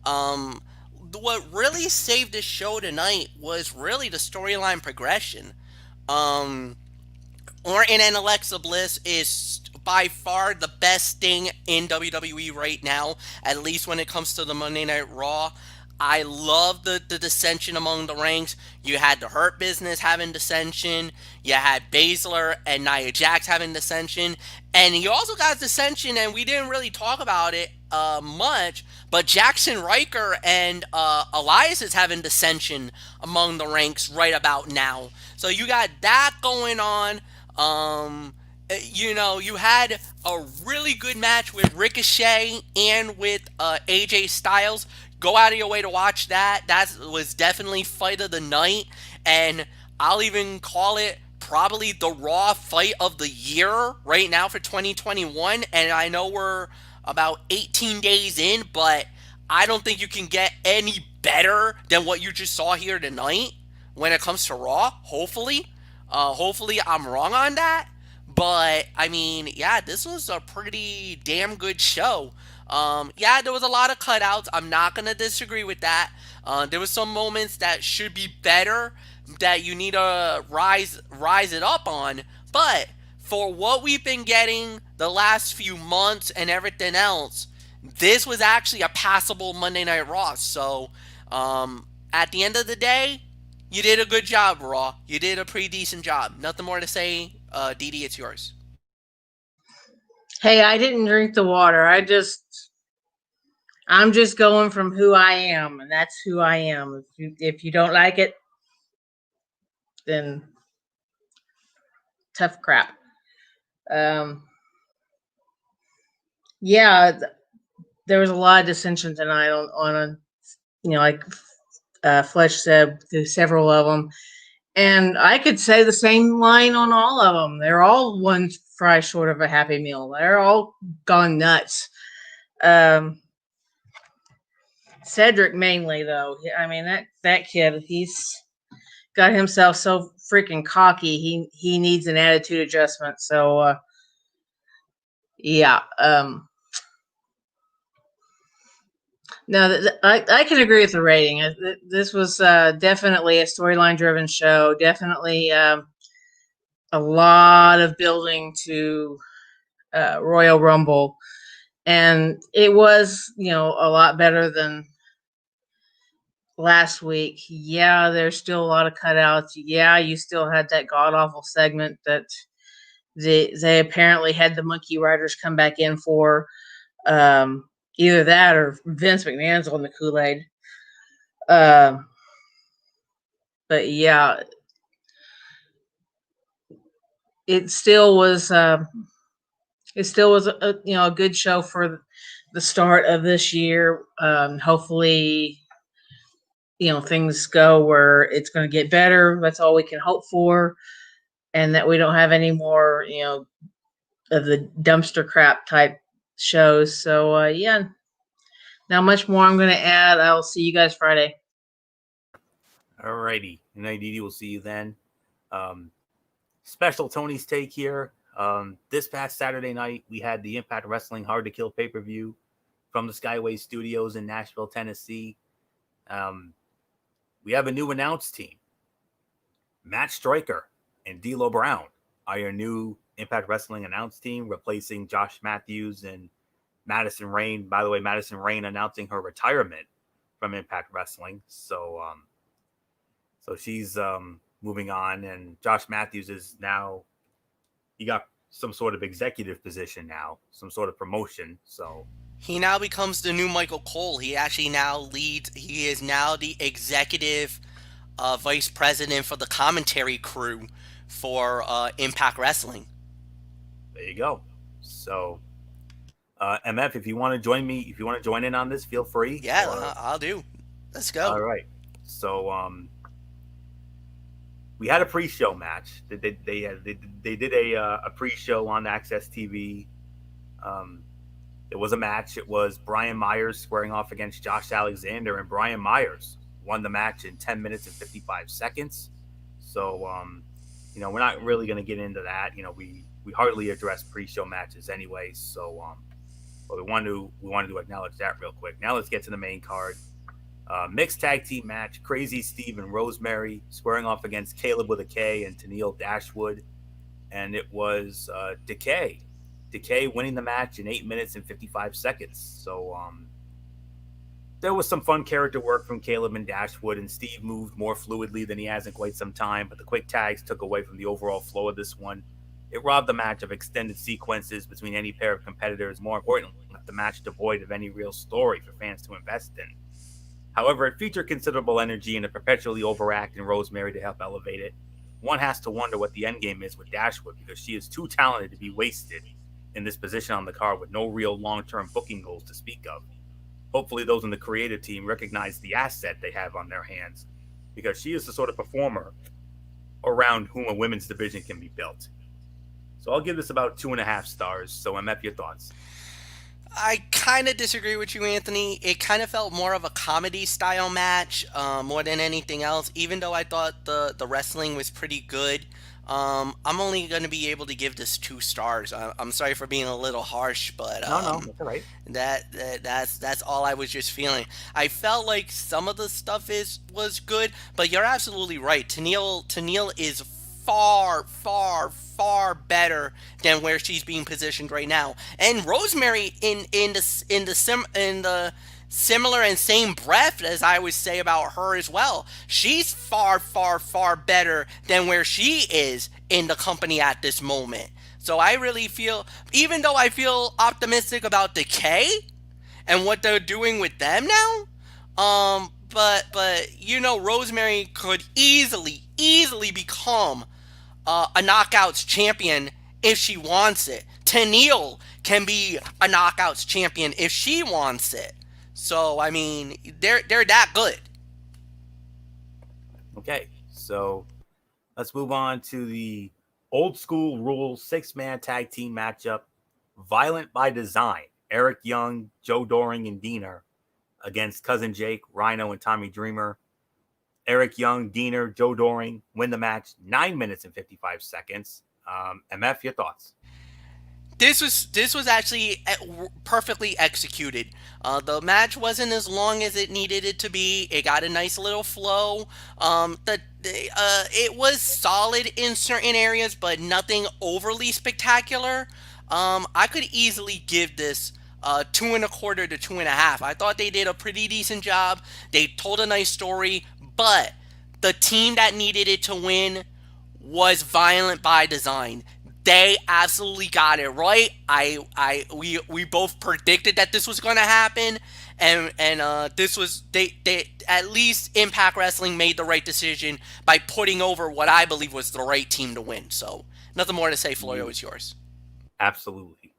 What really saved this show tonight was really the storyline progression. Orton and Alexa Bliss is by far the best thing in WWE right now, at least when it comes to the Monday Night Raw. I love the dissension among the ranks. You had the Hurt Business having dissension. You had Baszler and Nia Jax having dissension. And you also got dissension, and we didn't really talk about it much, but Jackson Riker and Elias is having dissension among the ranks right about now. So you got that going on. You had a really good match with Ricochet and with AJ Styles. Go out of your way to watch that. That was definitely fight of the night, and I'll even call it probably the Raw fight of the year right now for 2021. And I know we're about 18 days in, but I don't think you can get any better than what you just saw here tonight when it comes to Raw. Hopefully I'm wrong on that. But I mean, yeah, this was a pretty damn good show. Yeah, there was a lot of cutouts. I'm not gonna disagree with that. There was some moments that should be better that you need to rise it up on. But for what we've been getting the last few months and everything else, this was actually a passable Monday Night Raw. So, at the end of the day, you did a good job, Raw. You did a pretty decent job. Nothing more to say. Dee, it's yours. Hey, I didn't drink the water. I'm just going from who I am, and that's who I am. If you don't like it, then tough crap. Yeah, there was a lot of dissension tonight on a, like Fletch said, through several of them. And I could say the same line on all of them. They're all one fry short of a Happy Meal. They're all gone nuts. Cedric mainly, though. I mean, that kid, he's got himself so freaking cocky. He needs an attitude adjustment. So, yeah. No, I can agree with the rating. This was definitely a storyline-driven show. Definitely a lot of building to Royal Rumble, and it was a lot better than last week. Yeah, there's still a lot of cutouts. Yeah, you still had that god-awful segment that they apparently had the Monkey Riders come back in for. Either that or Vince McMahon's on the Kool-Aid. But yeah, it still was a good show for the start of this year. Hopefully, things go where it's going to get better. That's all we can hope for, and that we don't have any more of the dumpster crap type shows. So yeah, not much more I'm going to add. I'll see you guys Friday. Alrighty. And Didi, we'll see you then. Special Tony's take here. This past Saturday night, we had the Impact Wrestling Hard to Kill pay-per-view from the Skyway Studios in Nashville, Tennessee. We have a new announce team. Matt Stryker and D'Lo Brown are your new Impact Wrestling announce team, replacing Josh Matthews and Madison Rayne. By the way, Madison Rayne announcing her retirement from Impact Wrestling. So she's moving on, and Josh Matthews is now, he got some sort of executive position now, some sort of promotion. So he now becomes the new Michael Cole. He actually now leads. He is now the executive vice president for the commentary crew for Impact Wrestling. There you go. So, MF, if you want to join me, if you want to join in on this, feel free. Yeah, I'll do. Let's go. All right. So, we had a pre-show match. They did a pre-show on Access TV. It was a match. It was Brian Myers squaring off against Josh Alexander, and Brian Myers won the match in 10 minutes and 55 seconds. So, we're not really going to get into that. We hardly address pre-show matches anyway. So, but we wanted to acknowledge that real quick. Now let's get to the main card. Mixed tag team match. Crazy Steve and Rosemary squaring off against Caleb with a K and Tennille Dashwood. And it was Decay. Decay winning the match in 8 minutes and 55 seconds. So There was some fun character work from Caleb and Dashwood, and Steve moved more fluidly than he has in quite some time, but the quick tags took away from the overall flow of this one. It robbed the match of extended sequences between any pair of competitors. More importantly, left the match devoid of any real story for fans to invest in. However, it featured considerable energy and a perpetually overacting Rosemary to help elevate it. One has to wonder what the endgame is with Dashwood because she is too talented to be wasted in this position on the card with no real long-term booking goals to speak of. Hopefully those in the creative team recognize the asset they have on their hands because she is the sort of performer around whom a women's division can be built. So I'll give this about 2.5 stars. So MF, your thoughts? I kind of disagree with you, Anthony. It kind of felt more of a comedy style match more than anything else. Even though I thought the wrestling was pretty good, I'm only going to be able to give this 2 stars. I'm sorry for being a little harsh, but No, that's all right. that's all I was just feeling. I felt like some of the stuff was good, but you're absolutely right. Tennille is far better than where she's being positioned right now. And Rosemary in the similar and same breath as I would say about her as well. She's far better than where she is in the company at this moment. So I really feel, even though I feel optimistic about Decay and what they're doing with them now, but Rosemary could easily become a Knockouts champion if she wants it. Tennille can be a Knockouts champion if she wants it. So I mean, they're that good. Okay, so let's move on to the old school rules 6-man tag team matchup. Violent by Design. Eric Young, Joe Doring, and Diener against Cousin Jake, Rhino, and Tommy Dreamer. Eric Young, Diener, Joe Doring win the match 9 minutes and 55 seconds. MF, your thoughts? This was actually perfectly executed. The match wasn't as long as it needed it to be. It got a nice little flow. It was solid in certain areas, but nothing overly spectacular. I could easily give this 2.25 to 2.5. I thought they did a pretty decent job. They told a nice story, but the team that needed it to win was Violent by Design. They absolutely got it right. We both predicted that this was going to happen, and this was they at least Impact Wrestling made the right decision by putting over what I believe was the right team to win. So nothing more to say. Florio, it's yours. Absolutely.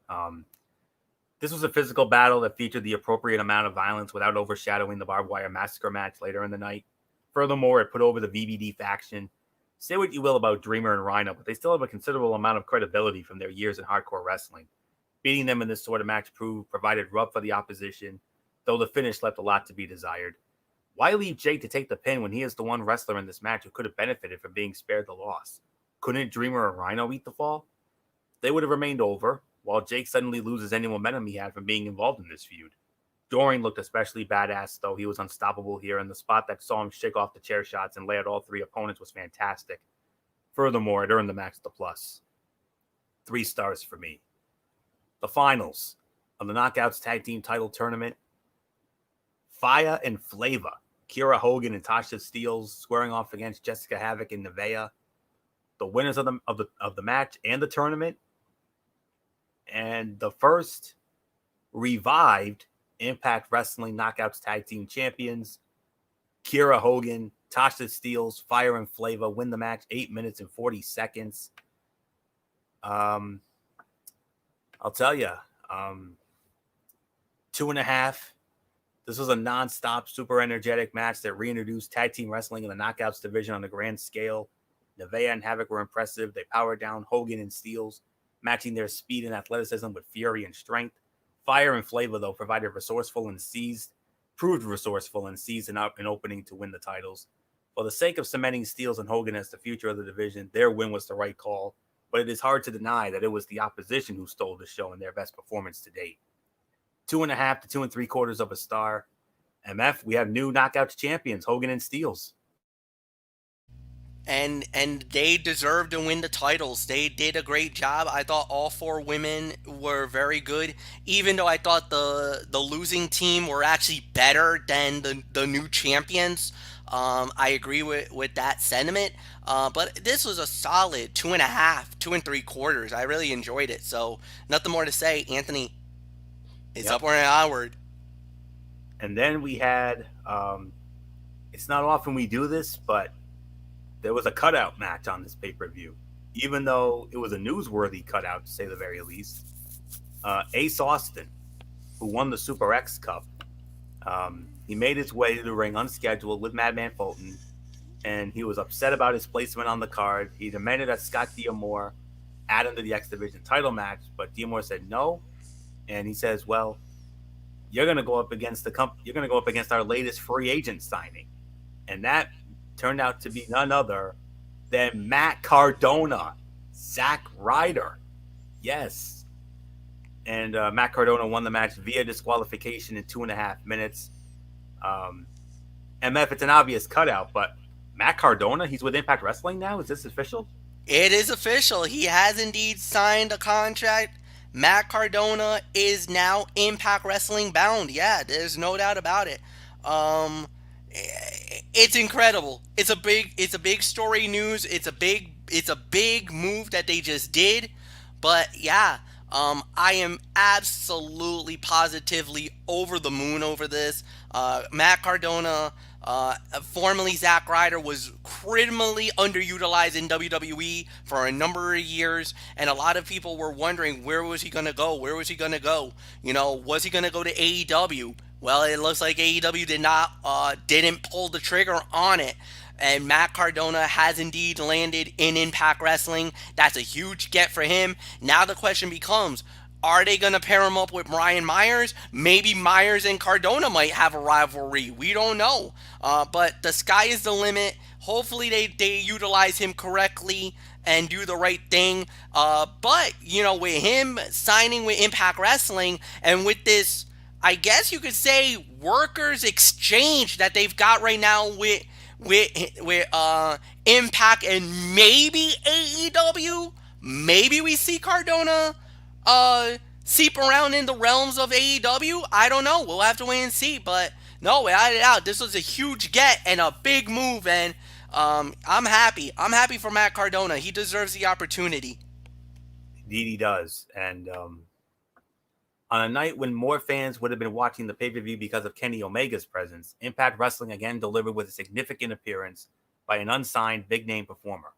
This was a physical battle that featured the appropriate amount of violence without overshadowing the barbed wire massacre match later in the night. Furthermore, it put over the VVD faction. Say what you will about Dreamer and Rhino, but they still have a considerable amount of credibility from their years in hardcore wrestling. Beating them in this sort of match provided rub for the opposition, though the finish left a lot to be desired. Why leave Jake to take the pin when he is the one wrestler in this match who could have benefited from being spared the loss? Couldn't Dreamer or Rhino eat the fall? They would have remained over, while Jake suddenly loses any momentum he had from being involved in this feud. Doring looked especially badass, though he was unstoppable here, and the spot that saw him shake off the chair shots and lay out all 3 opponents was fantastic. Furthermore, it earned the match the plus. 3 stars for me. The finals of the Knockouts Tag Team Title Tournament. Fire and Flava, Kiera Hogan and Tasha Steelz squaring off against Jessica Havoc and Nevaeh. The winners of the match and the tournament, and the first revived Impact Wrestling Knockouts Tag Team Champions, Kiera Hogan, Tasha Steelz, Fire and Flava win the match 8 minutes and 40 seconds. I'll tell you, 2.5. This was a non-stop, super energetic match that reintroduced tag team wrestling in the Knockouts division on a grand scale. Nevaeh and Havoc were impressive. They powered down Hogan and Steelz, matching their speed and athleticism with fury and strength. Fire and Flava, though, proved resourceful and seized an opening to win the titles. For the sake of cementing Steelz and Hogan as the future of the division, their win was the right call, but it is hard to deny that it was the opposition who stole the show in their best performance to date. 2.5 to 2.75 of a star. MF, we have new Knockouts champions, Hogan and Steelz. and they deserve to win the titles. They did a great job. I thought all four women were very good, even though I thought the losing team were actually better than the new champions. I agree with that sentiment. But this was a solid 2.5, 2 3/4. I really enjoyed it. So nothing more to say. Anthony, it's Yep. upward and onward. And then we had, it's not often we do this, but there was a cutout match on this pay per view. Even though it was a newsworthy cutout, to say the very least, Ace Austin, who won the Super X Cup, he made his way to the ring unscheduled with Madman Fulton, and he was upset about his placement on the card. He demanded that Scott D'Amore add him to the X Division title match, but D'Amore said no, and he says, "Well, you're going to go up against You're going to go up against our latest free agent signing," and that turned out to be none other than Matt Cardona, Zack Ryder. Yes. And Matt Cardona won the match via disqualification in 2.5 minutes. MF, it's an obvious cutout, but Matt Cardona, he's with Impact Wrestling now? Is this official? It is official. He has indeed signed a contract. Matt Cardona is now Impact Wrestling bound. Yeah, there's no doubt about it. It's incredible. It's a big story news. It's a big move that they just did. But yeah, I am absolutely positively over the moon over this. Matt Cardona, formerly Zack Ryder, was criminally underutilized in WWE for a number of years, and a lot of people were wondering where was he gonna go? Where was he gonna go? You know, was he gonna go to AEW? Well, it looks like AEW didn't pull the trigger on it. And Matt Cardona has indeed landed in Impact Wrestling. That's a huge get for him. Now the question becomes, are they going to pair him up with Brian Myers? Maybe Myers and Cardona might have a rivalry. We don't know. But the sky is the limit. Hopefully they utilize him correctly and do the right thing. But, you know, with him signing with Impact Wrestling and with this, I guess you could say, workers exchange that they've got right now with Impact and maybe AEW. Maybe we see Cardona seep around in the realms of AEW. I don't know. We'll have to wait and see. But no, without a doubt, this was a huge get and a big move. And I'm happy. I'm happy for Matt Cardona. He deserves the opportunity. Indeed, he does. And on a night when more fans would have been watching the pay-per-view because of Kenny Omega's presence, Impact Wrestling again delivered with a significant appearance by an unsigned big-name performer.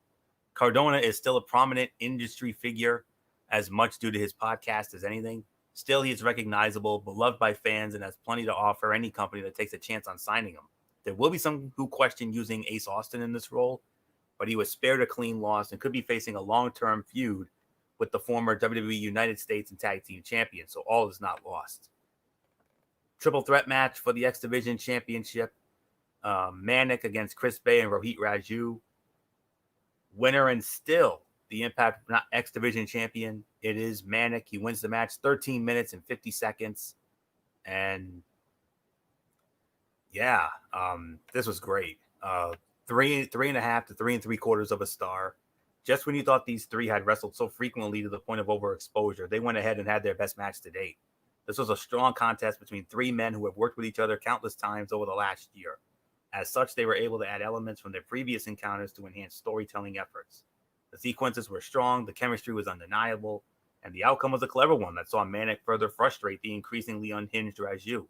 Cardona is still a prominent industry figure, as much due to his podcast as anything. Still, he is recognizable, beloved by fans, and has plenty to offer any company that takes a chance on signing him. There will be some who question using Ace Austin in this role, but he was spared a clean loss and could be facing a long-term feud with the former WWE United States and Tag Team Champion, so all is not lost. Triple threat match for the X Division Championship. Manic against Chris Bay and Rohit Raju. Winner and still the Impact X Division Champion. It is Manic. He wins the match 13 minutes and 50 seconds. And yeah, this was great. 3.5 to 3.75 of a star. Just when you thought these three had wrestled so frequently to the point of overexposure, they went ahead and had their best match to date. This was a strong contest between three men who have worked with each other countless times over the last year. As such, they were able to add elements from their previous encounters to enhance storytelling efforts. The sequences were strong, the chemistry was undeniable, and the outcome was a clever one that saw Manic further frustrate the increasingly unhinged Raju.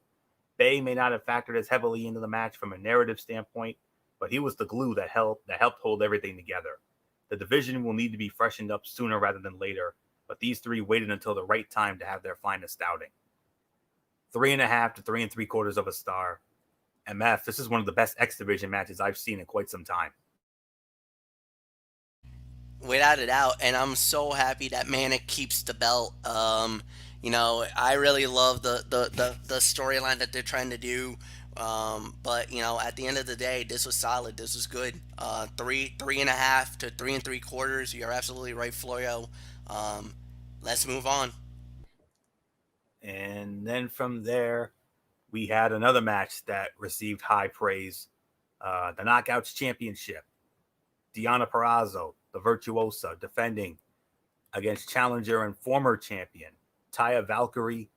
Bay may not have factored as heavily into the match from a narrative standpoint, but he was the glue that helped hold everything together. The division will need to be freshened up sooner rather than later, but these three waited until the right time to have their finest outing. 3.5 to 3.75 of a star. MF, this is one of the best X Division matches I've seen in quite some time. Without a doubt, and I'm so happy that Manic keeps the belt. You know, I really love the storyline that they're trying to do. But you know, at the end of the day, this was solid. This was good. 3.5 to 3.75. You're absolutely right, Florio. Let's move on. And then from there, we had another match that received high praise. The Knockouts Championship. Deonna Purrazzo, the Virtuosa, defending against challenger and former champion Taya Valkyrie,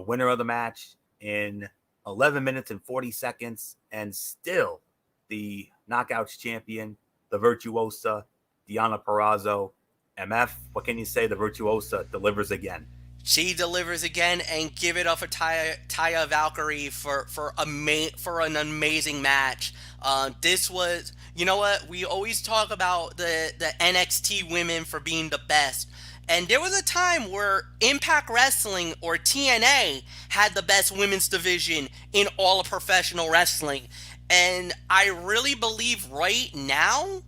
winner of the match in 11 minutes and 40 seconds, and still the Knockouts champion, the Virtuosa, Deonna Purrazzo. MF, what can you say? The Virtuosa delivers again. She delivers again, and give it up for Taya Valkyrie for an amazing match. This was, you know what? We always talk about the NXT women for being the best. And there was a time where Impact Wrestling, or TNA, had the best women's division in all of professional wrestling. And I really believe right now,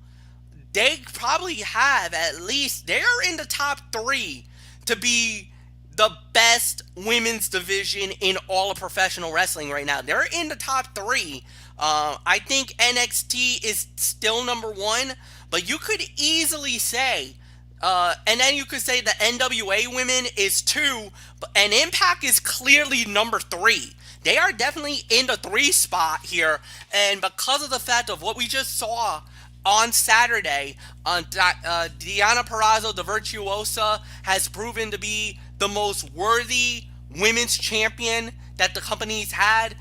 they probably have at least, they're in the top 3 to be the best women's division in all of professional wrestling right now. They're in the top 3. I think NXT is still number 1, but you could easily say, and then you could say the NWA women is 2, and Impact is clearly number 3. They are definitely in the 3 spot here, and because of the fact of what we just saw on Saturday, Deonna Purrazzo, the Virtuosa, has proven to be the most worthy women's champion that the company's had.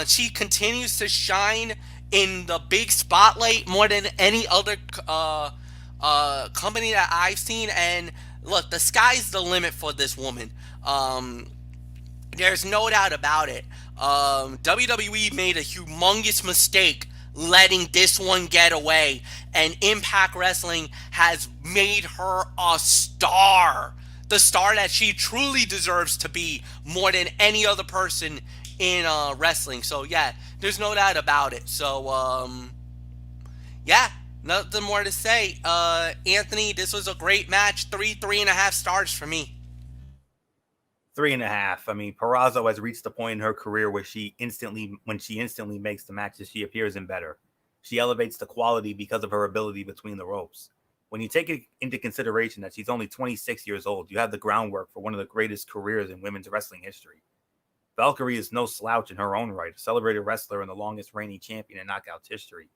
She continues to shine in the big spotlight more than any other company that I've seen. And look, the sky's the limit for this woman. There's no doubt about it. WWE made a humongous mistake letting this one get away, and Impact Wrestling has made her a star. The star that she truly deserves to be more than any other person in wrestling. So yeah, there's no doubt about it. So yeah, nothing more to say. Anthony, this was a great match. 3.5 stars for me. 3.5. I mean, Purrazzo has reached the point in her career where when she instantly makes the matches, she appears in better. She elevates the quality because of her ability between the ropes. When you take it into consideration that she's only 26 years old, you have the groundwork for one of the greatest careers in women's wrestling history. Valkyrie is no slouch in her own right, a celebrated wrestler and the longest reigning champion in Knockouts history.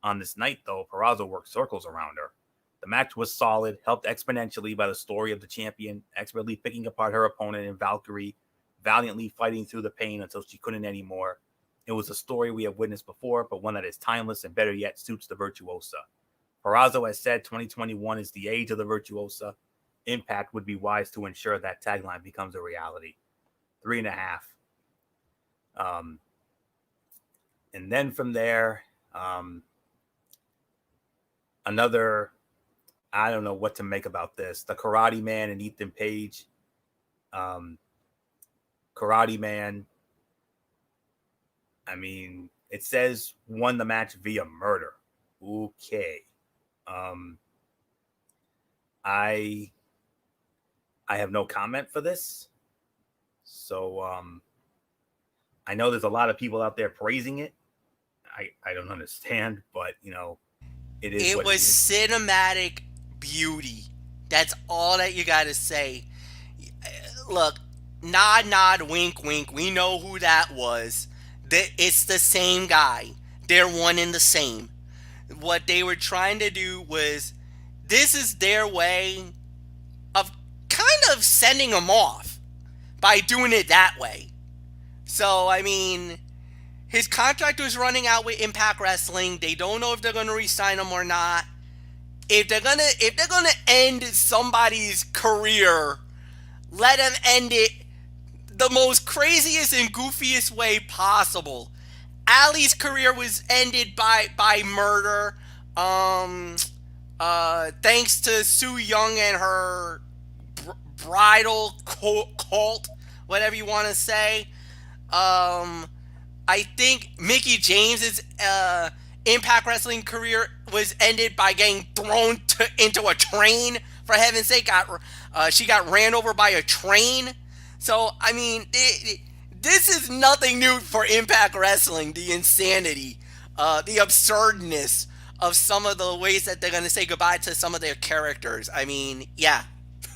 On this night, though, Purrazzo worked circles around her. The match was solid, helped exponentially by the story of the champion, expertly picking apart her opponent in Valkyrie, valiantly fighting through the pain until she couldn't anymore. It was a story we have witnessed before, but one that is timeless and better yet suits the Virtuosa. Purrazzo has said 2021 is the age of the Virtuosa. Impact would be wise to ensure that tagline becomes a reality. 3.5. And then from there, another, I don't know what to make about this. The Karate Man and Ethan Page. Karate Man, I mean, it says won the match via murder. Okay. I have no comment for this. So I know there's a lot of people out there praising it. I don't understand, but you know, it is. It what was it is. cinematic beauty. That's all that you gotta say. Look, nod, wink, wink. We know who that was. It's the same guy. They're one and the same. What they were trying to do was, this is their way of kind of sending him off by doing it that way. So, I mean, his contract was running out with Impact Wrestling. They don't know if they're going to re-sign him or not. If they're gonna end somebody's career, let them end it the most craziest and goofiest way possible. Ali's career was ended by murder. Thanks to Su Yung and her bridal cult, whatever you want to say. I think Mickie James's Impact Wrestling career was ended by getting thrown into a train. For heaven's sake, she got ran over by a train. So, I mean, this is nothing new for Impact Wrestling. The insanity, the absurdness of some of the ways that they're going to say goodbye to some of their characters. I mean, yeah.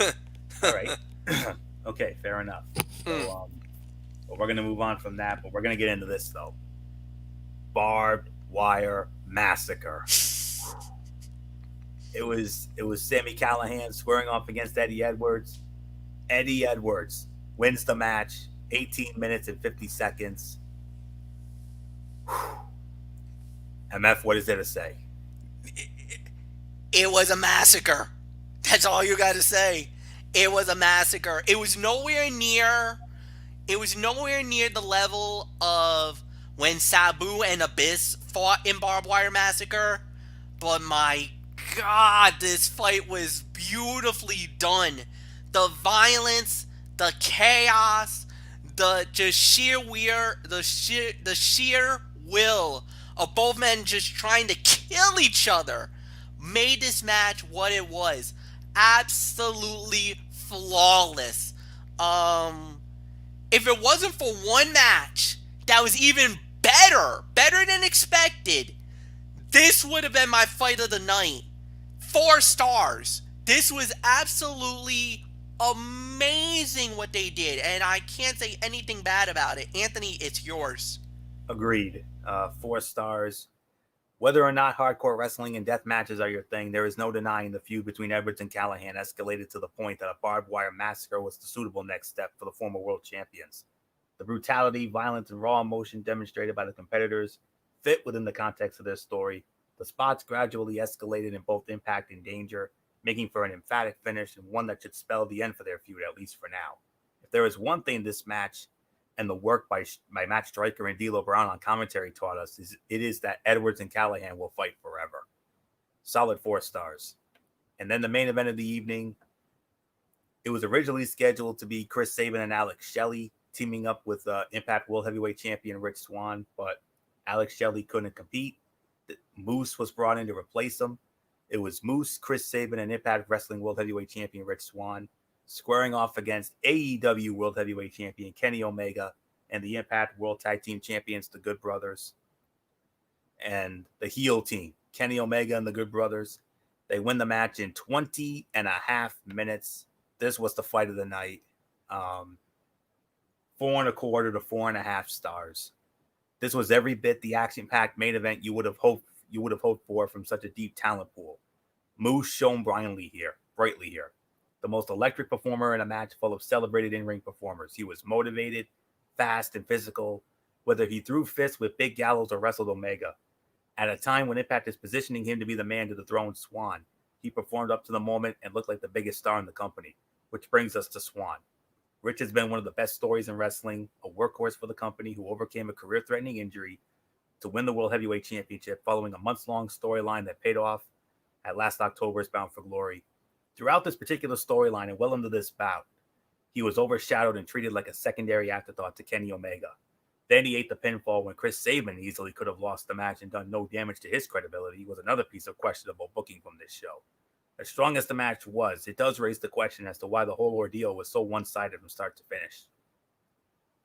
All right. Okay, fair enough. So, but we're going to move on from that, but we're going to get into this, though. Barbed Wire Massacre. It was Sami Callihan squaring off against Eddie Edwards. Eddie Edwards wins the match, 18 minutes and 50 seconds. MF, what is there to say? It was a massacre. That's all you got to say. It was a massacre. It was nowhere near the level of when Sabu and Abyss fought in Barbed Wire Massacre. But my God, this fight was beautifully done. The violence, the chaos, the sheer will of both men just trying to kill each other made this match what it was. Absolutely flawless. If it wasn't for one match that was even better than expected, this would have been my fight of the night. 4 stars. This was absolutely amazing what they did, and I can't say anything bad about it. Anthony, it's yours. Agreed. 4 stars. Whether or not hardcore wrestling and death matches are your thing, there is no denying the feud between Edwards and Callihan escalated to the point that a barbed wire massacre was the suitable next step for the former world champions. The brutality, violence, and raw emotion demonstrated by the competitors fit within the context of their story. The spots gradually escalated in both impact and danger, making for an emphatic finish and one that should spell the end for their feud, at least for now. If there is one thing this match and the work by Matt Striker and D'Lo Brown on commentary taught us, it is that Edwards and Callihan will fight forever. Solid 4 stars. And then the main event of the evening, it was originally scheduled to be Chris Sabin and Alex Shelley teaming up with Impact World Heavyweight Champion Rich Swann, but Alex Shelley couldn't compete. Moose was brought in to replace him. It was Moose, Chris Sabin, and Impact Wrestling World Heavyweight Champion Rich Swann squaring off against AEW World Heavyweight Champion Kenny Omega and the Impact World Tag Team Champions, the Good Brothers, and the heel team, Kenny Omega and the Good Brothers. They win the match in 20 and a half minutes. This was the fight of the night. 4.25 to 4.5 stars. This was every bit the action-packed main event you would have hoped for from such a deep talent pool. Moose shone brightly here. The most electric performer in a match full of celebrated in-ring performers. He was motivated, fast, and physical, whether he threw fists with Big Gallows or wrestled Omega. At a time when Impact is positioning him to be the man to dethrone Swann, he performed up to the moment and looked like the biggest star in the company, which brings us to Swann. Rich has been one of the best stories in wrestling, a workhorse for the company who overcame a career-threatening injury to win the World Heavyweight Championship following a months-long storyline that paid off at last October's Bound for Glory. Throughout this particular storyline and well into this bout, he was overshadowed and treated like a secondary afterthought to Kenny Omega. Then he ate the pinfall when Chris Sabin easily could have lost the match and done no damage to his credibility. Was another piece of questionable booking from this show. As strong as the match was, it does raise the question as to why the whole ordeal was so one-sided from start to finish.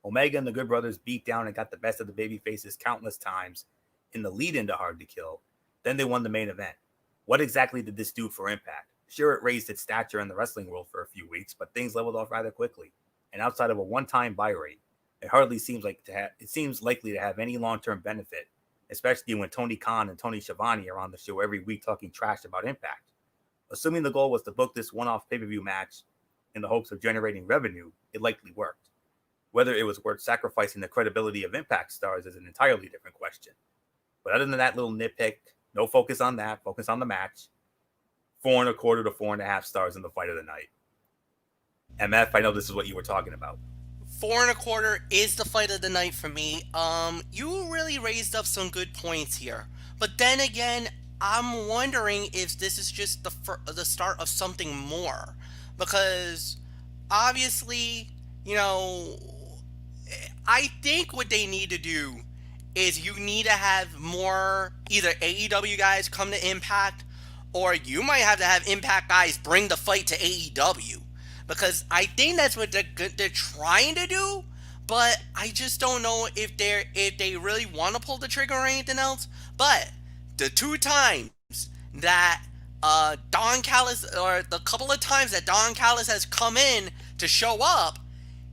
Omega and the Good Brothers beat down and got the best of the babyfaces countless times in the lead-in to Hard to Kill. Then they won the main event. What exactly did this do for Impact? Sure, it raised its stature in the wrestling world for a few weeks, but things leveled off rather quickly. And outside of a one-time buy rate, it hardly seems likely to have any long-term benefit, especially when Tony Khan and Tony Schiavone are on the show every week talking trash about Impact. Assuming the goal was to book this one-off pay-per-view match in the hopes of generating revenue, it likely worked. Whether it was worth sacrificing the credibility of Impact stars is an entirely different question. But other than that little nitpick, no focus on that, focus on the match. 4.25 to 4.5 stars in the fight of the night. MF, I know this is what you were talking about. 4.25 is the fight of the night for me. You really raised up some good points here. But then again, I'm wondering if this is just the start of something more. Because obviously, I think what they need to do is you need to have more either AEW guys come to Impact, or you might have to have Impact guys bring the fight to AEW. Because I think that's what they're trying to do, but I just don't know if they really want to pull the trigger or anything else. But the 2 times that Don Callis, or the couple of times that Don Callis has come in to show up,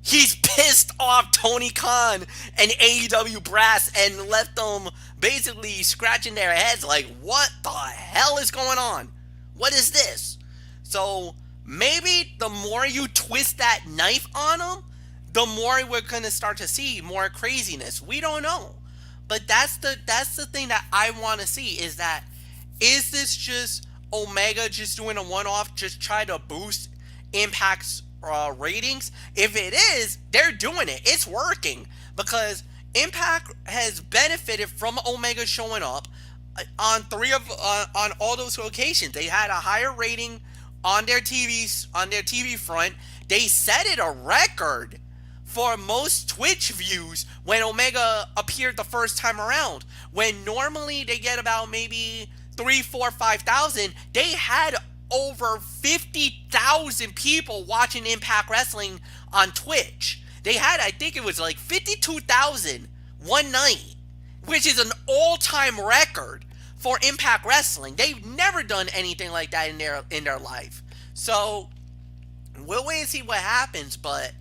he's pissed off Tony Khan and AEW brass and left them basically scratching their heads like, what the hell is going on? What is this? So maybe the more you twist that knife on them, the more we're gonna start to see more craziness. We don't know, but that's the thing that I want to see is this just Omega just doing a one-off, just try to boost Impact's ratings? If it is, they're doing it. It's working because Impact has benefited from Omega showing up on on all those occasions. They had a higher rating on their TV front. They set it a record for most Twitch views when Omega appeared the first time around. When normally they get about maybe 3, 4, 5,000, they had over 50,000 people watching Impact Wrestling on Twitch. They had, I think it was like 52,000 one night, which is an all-time record for Impact Wrestling. They've never done anything like that in their life. So we'll wait and see what happens, but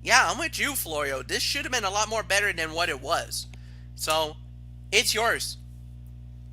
yeah, I'm with you, Florio. This should have been a lot more better than what it was. So it's yours.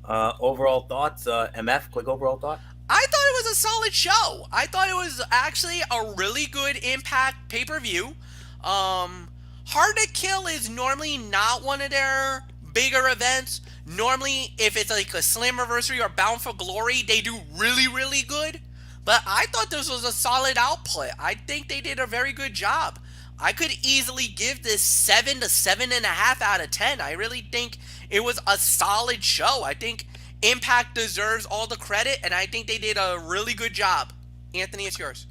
Overall thoughts, MF, quick overall thought. I thought it was a solid show. I thought it was actually a really good Impact pay-per-view. Hard to Kill is normally not one of their bigger events. Normally, if it's like a Slammiversary or Bound for Glory, they do really, really good. But I thought this was a solid output. I think they did a very good job. I could easily give this 7 to 7.5 out of 10. I really think it was a solid show. I think Impact deserves all the credit, and I think they did a really good job. Anthony, it's yours.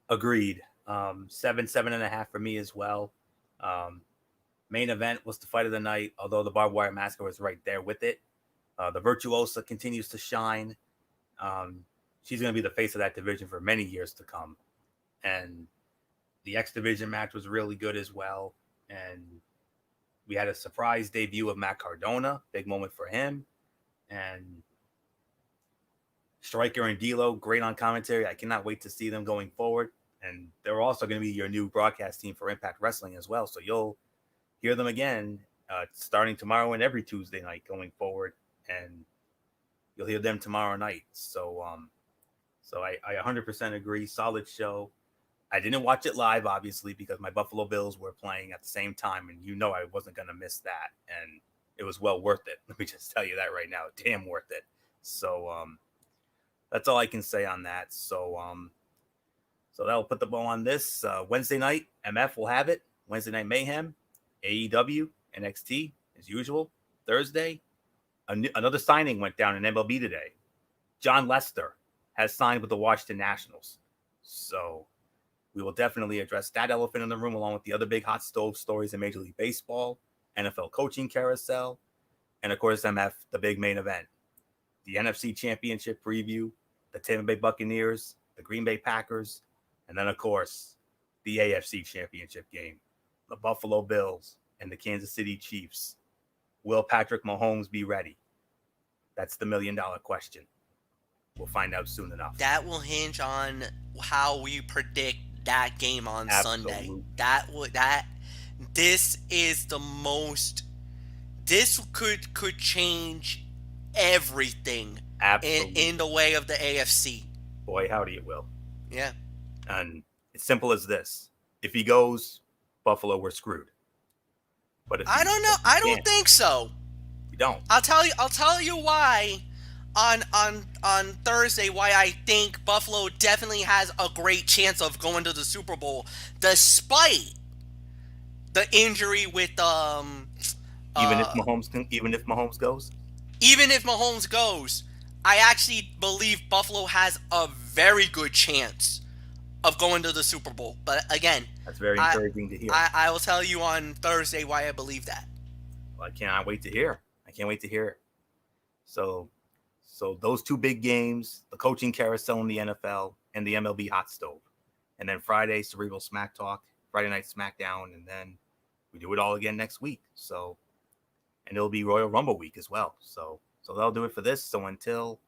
Agreed. 7.5 for me as well. Main event was the fight of the night, although the barbed wire massacre was right there with it. The Virtuosa continues to shine. She's going to be the face of that division for many years to come. And the X Division match was really good as well. And we had a surprise debut of Matt Cardona. Big moment for him. And Striker and D'Lo, great on commentary. I cannot wait to see them going forward. And they're also going to be your new broadcast team for Impact Wrestling as well. So you'll hear them again starting tomorrow and every Tuesday night going forward. And you'll hear them tomorrow night. So I 100% agree. Solid show. I didn't watch it live, obviously, because my Buffalo Bills were playing at the same time. And you know I wasn't going to miss that. And it was well worth it. Let me just tell you that right now. Damn worth it. So that's all I can say on that. So that'll put the bow on this. Wednesday night, MF will have it. Wednesday Night Mayhem, AEW, NXT, as usual. Thursday, another signing went down in MLB today. John Lester has signed with the Washington Nationals. So we will definitely address that elephant in the room along with the other big hot stove stories in Major League Baseball, NFL coaching carousel, and of course, MF, the big main event. The NFC Championship preview, the Tampa Bay Buccaneers, the Green Bay Packers, and then, of course, the AFC Championship game, the Buffalo Bills and the Kansas City Chiefs. Will Patrick Mahomes be ready? That's the $1 million question. We'll find out soon enough. That will hinge on how we predict that game on Sunday. This is the most. This could change everything in the way of the AFC. Boy, howdy it will. Yeah. And it's simple as this. If he goes, Buffalo, we're screwed. But if I don't know. I don't think so. You don't. I'll tell you why on Thursday why I think Buffalo definitely has a great chance of going to the Super Bowl despite the injury with even if Mahomes goes? Even if Mahomes goes, I actually believe Buffalo has a very good chance of going to the Super Bowl. But again, that's very encouraging to hear. I will tell you on Thursday why I believe that. Well, I can't wait to hear. So those two big games, the coaching carousel in the NFL and the MLB hot stove. And then Friday, Cerebral Smack Talk, Friday Night SmackDown, and then we do it all again next week. And it'll be Royal Rumble week as well. So that'll do it for this. So until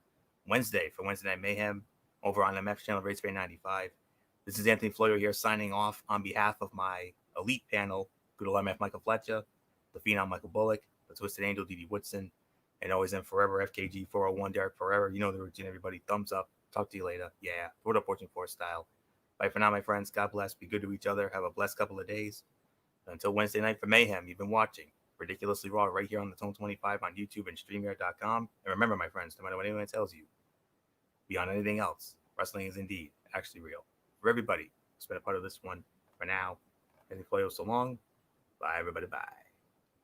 Wednesday for Wednesday Night Mayhem over on MF channel, Race Bay 95. This is Anthony Floyer here signing off on behalf of my elite panel, good old MF Michael Fletcher, the Phenom Michael Bullock, the Twisted Angel D.D. Woodson, And always in forever, FKG 401, Derek forever. You know the routine, everybody. Thumbs up. Talk to you later. Yeah, throw it up, Fortune 4 style. Bye for now, my friends. God bless. Be good to each other. Have a blessed couple of days. Until Wednesday night for Mayhem, you've been watching Ridiculously Raw right here on the Tone 25 on YouTube and StreamYard.com. And remember, my friends, no matter what anyone tells you, beyond anything else, wrestling is indeed actually real. For everybody who's been a part of this one, for now, thank you for so long. Bye, everybody. Bye.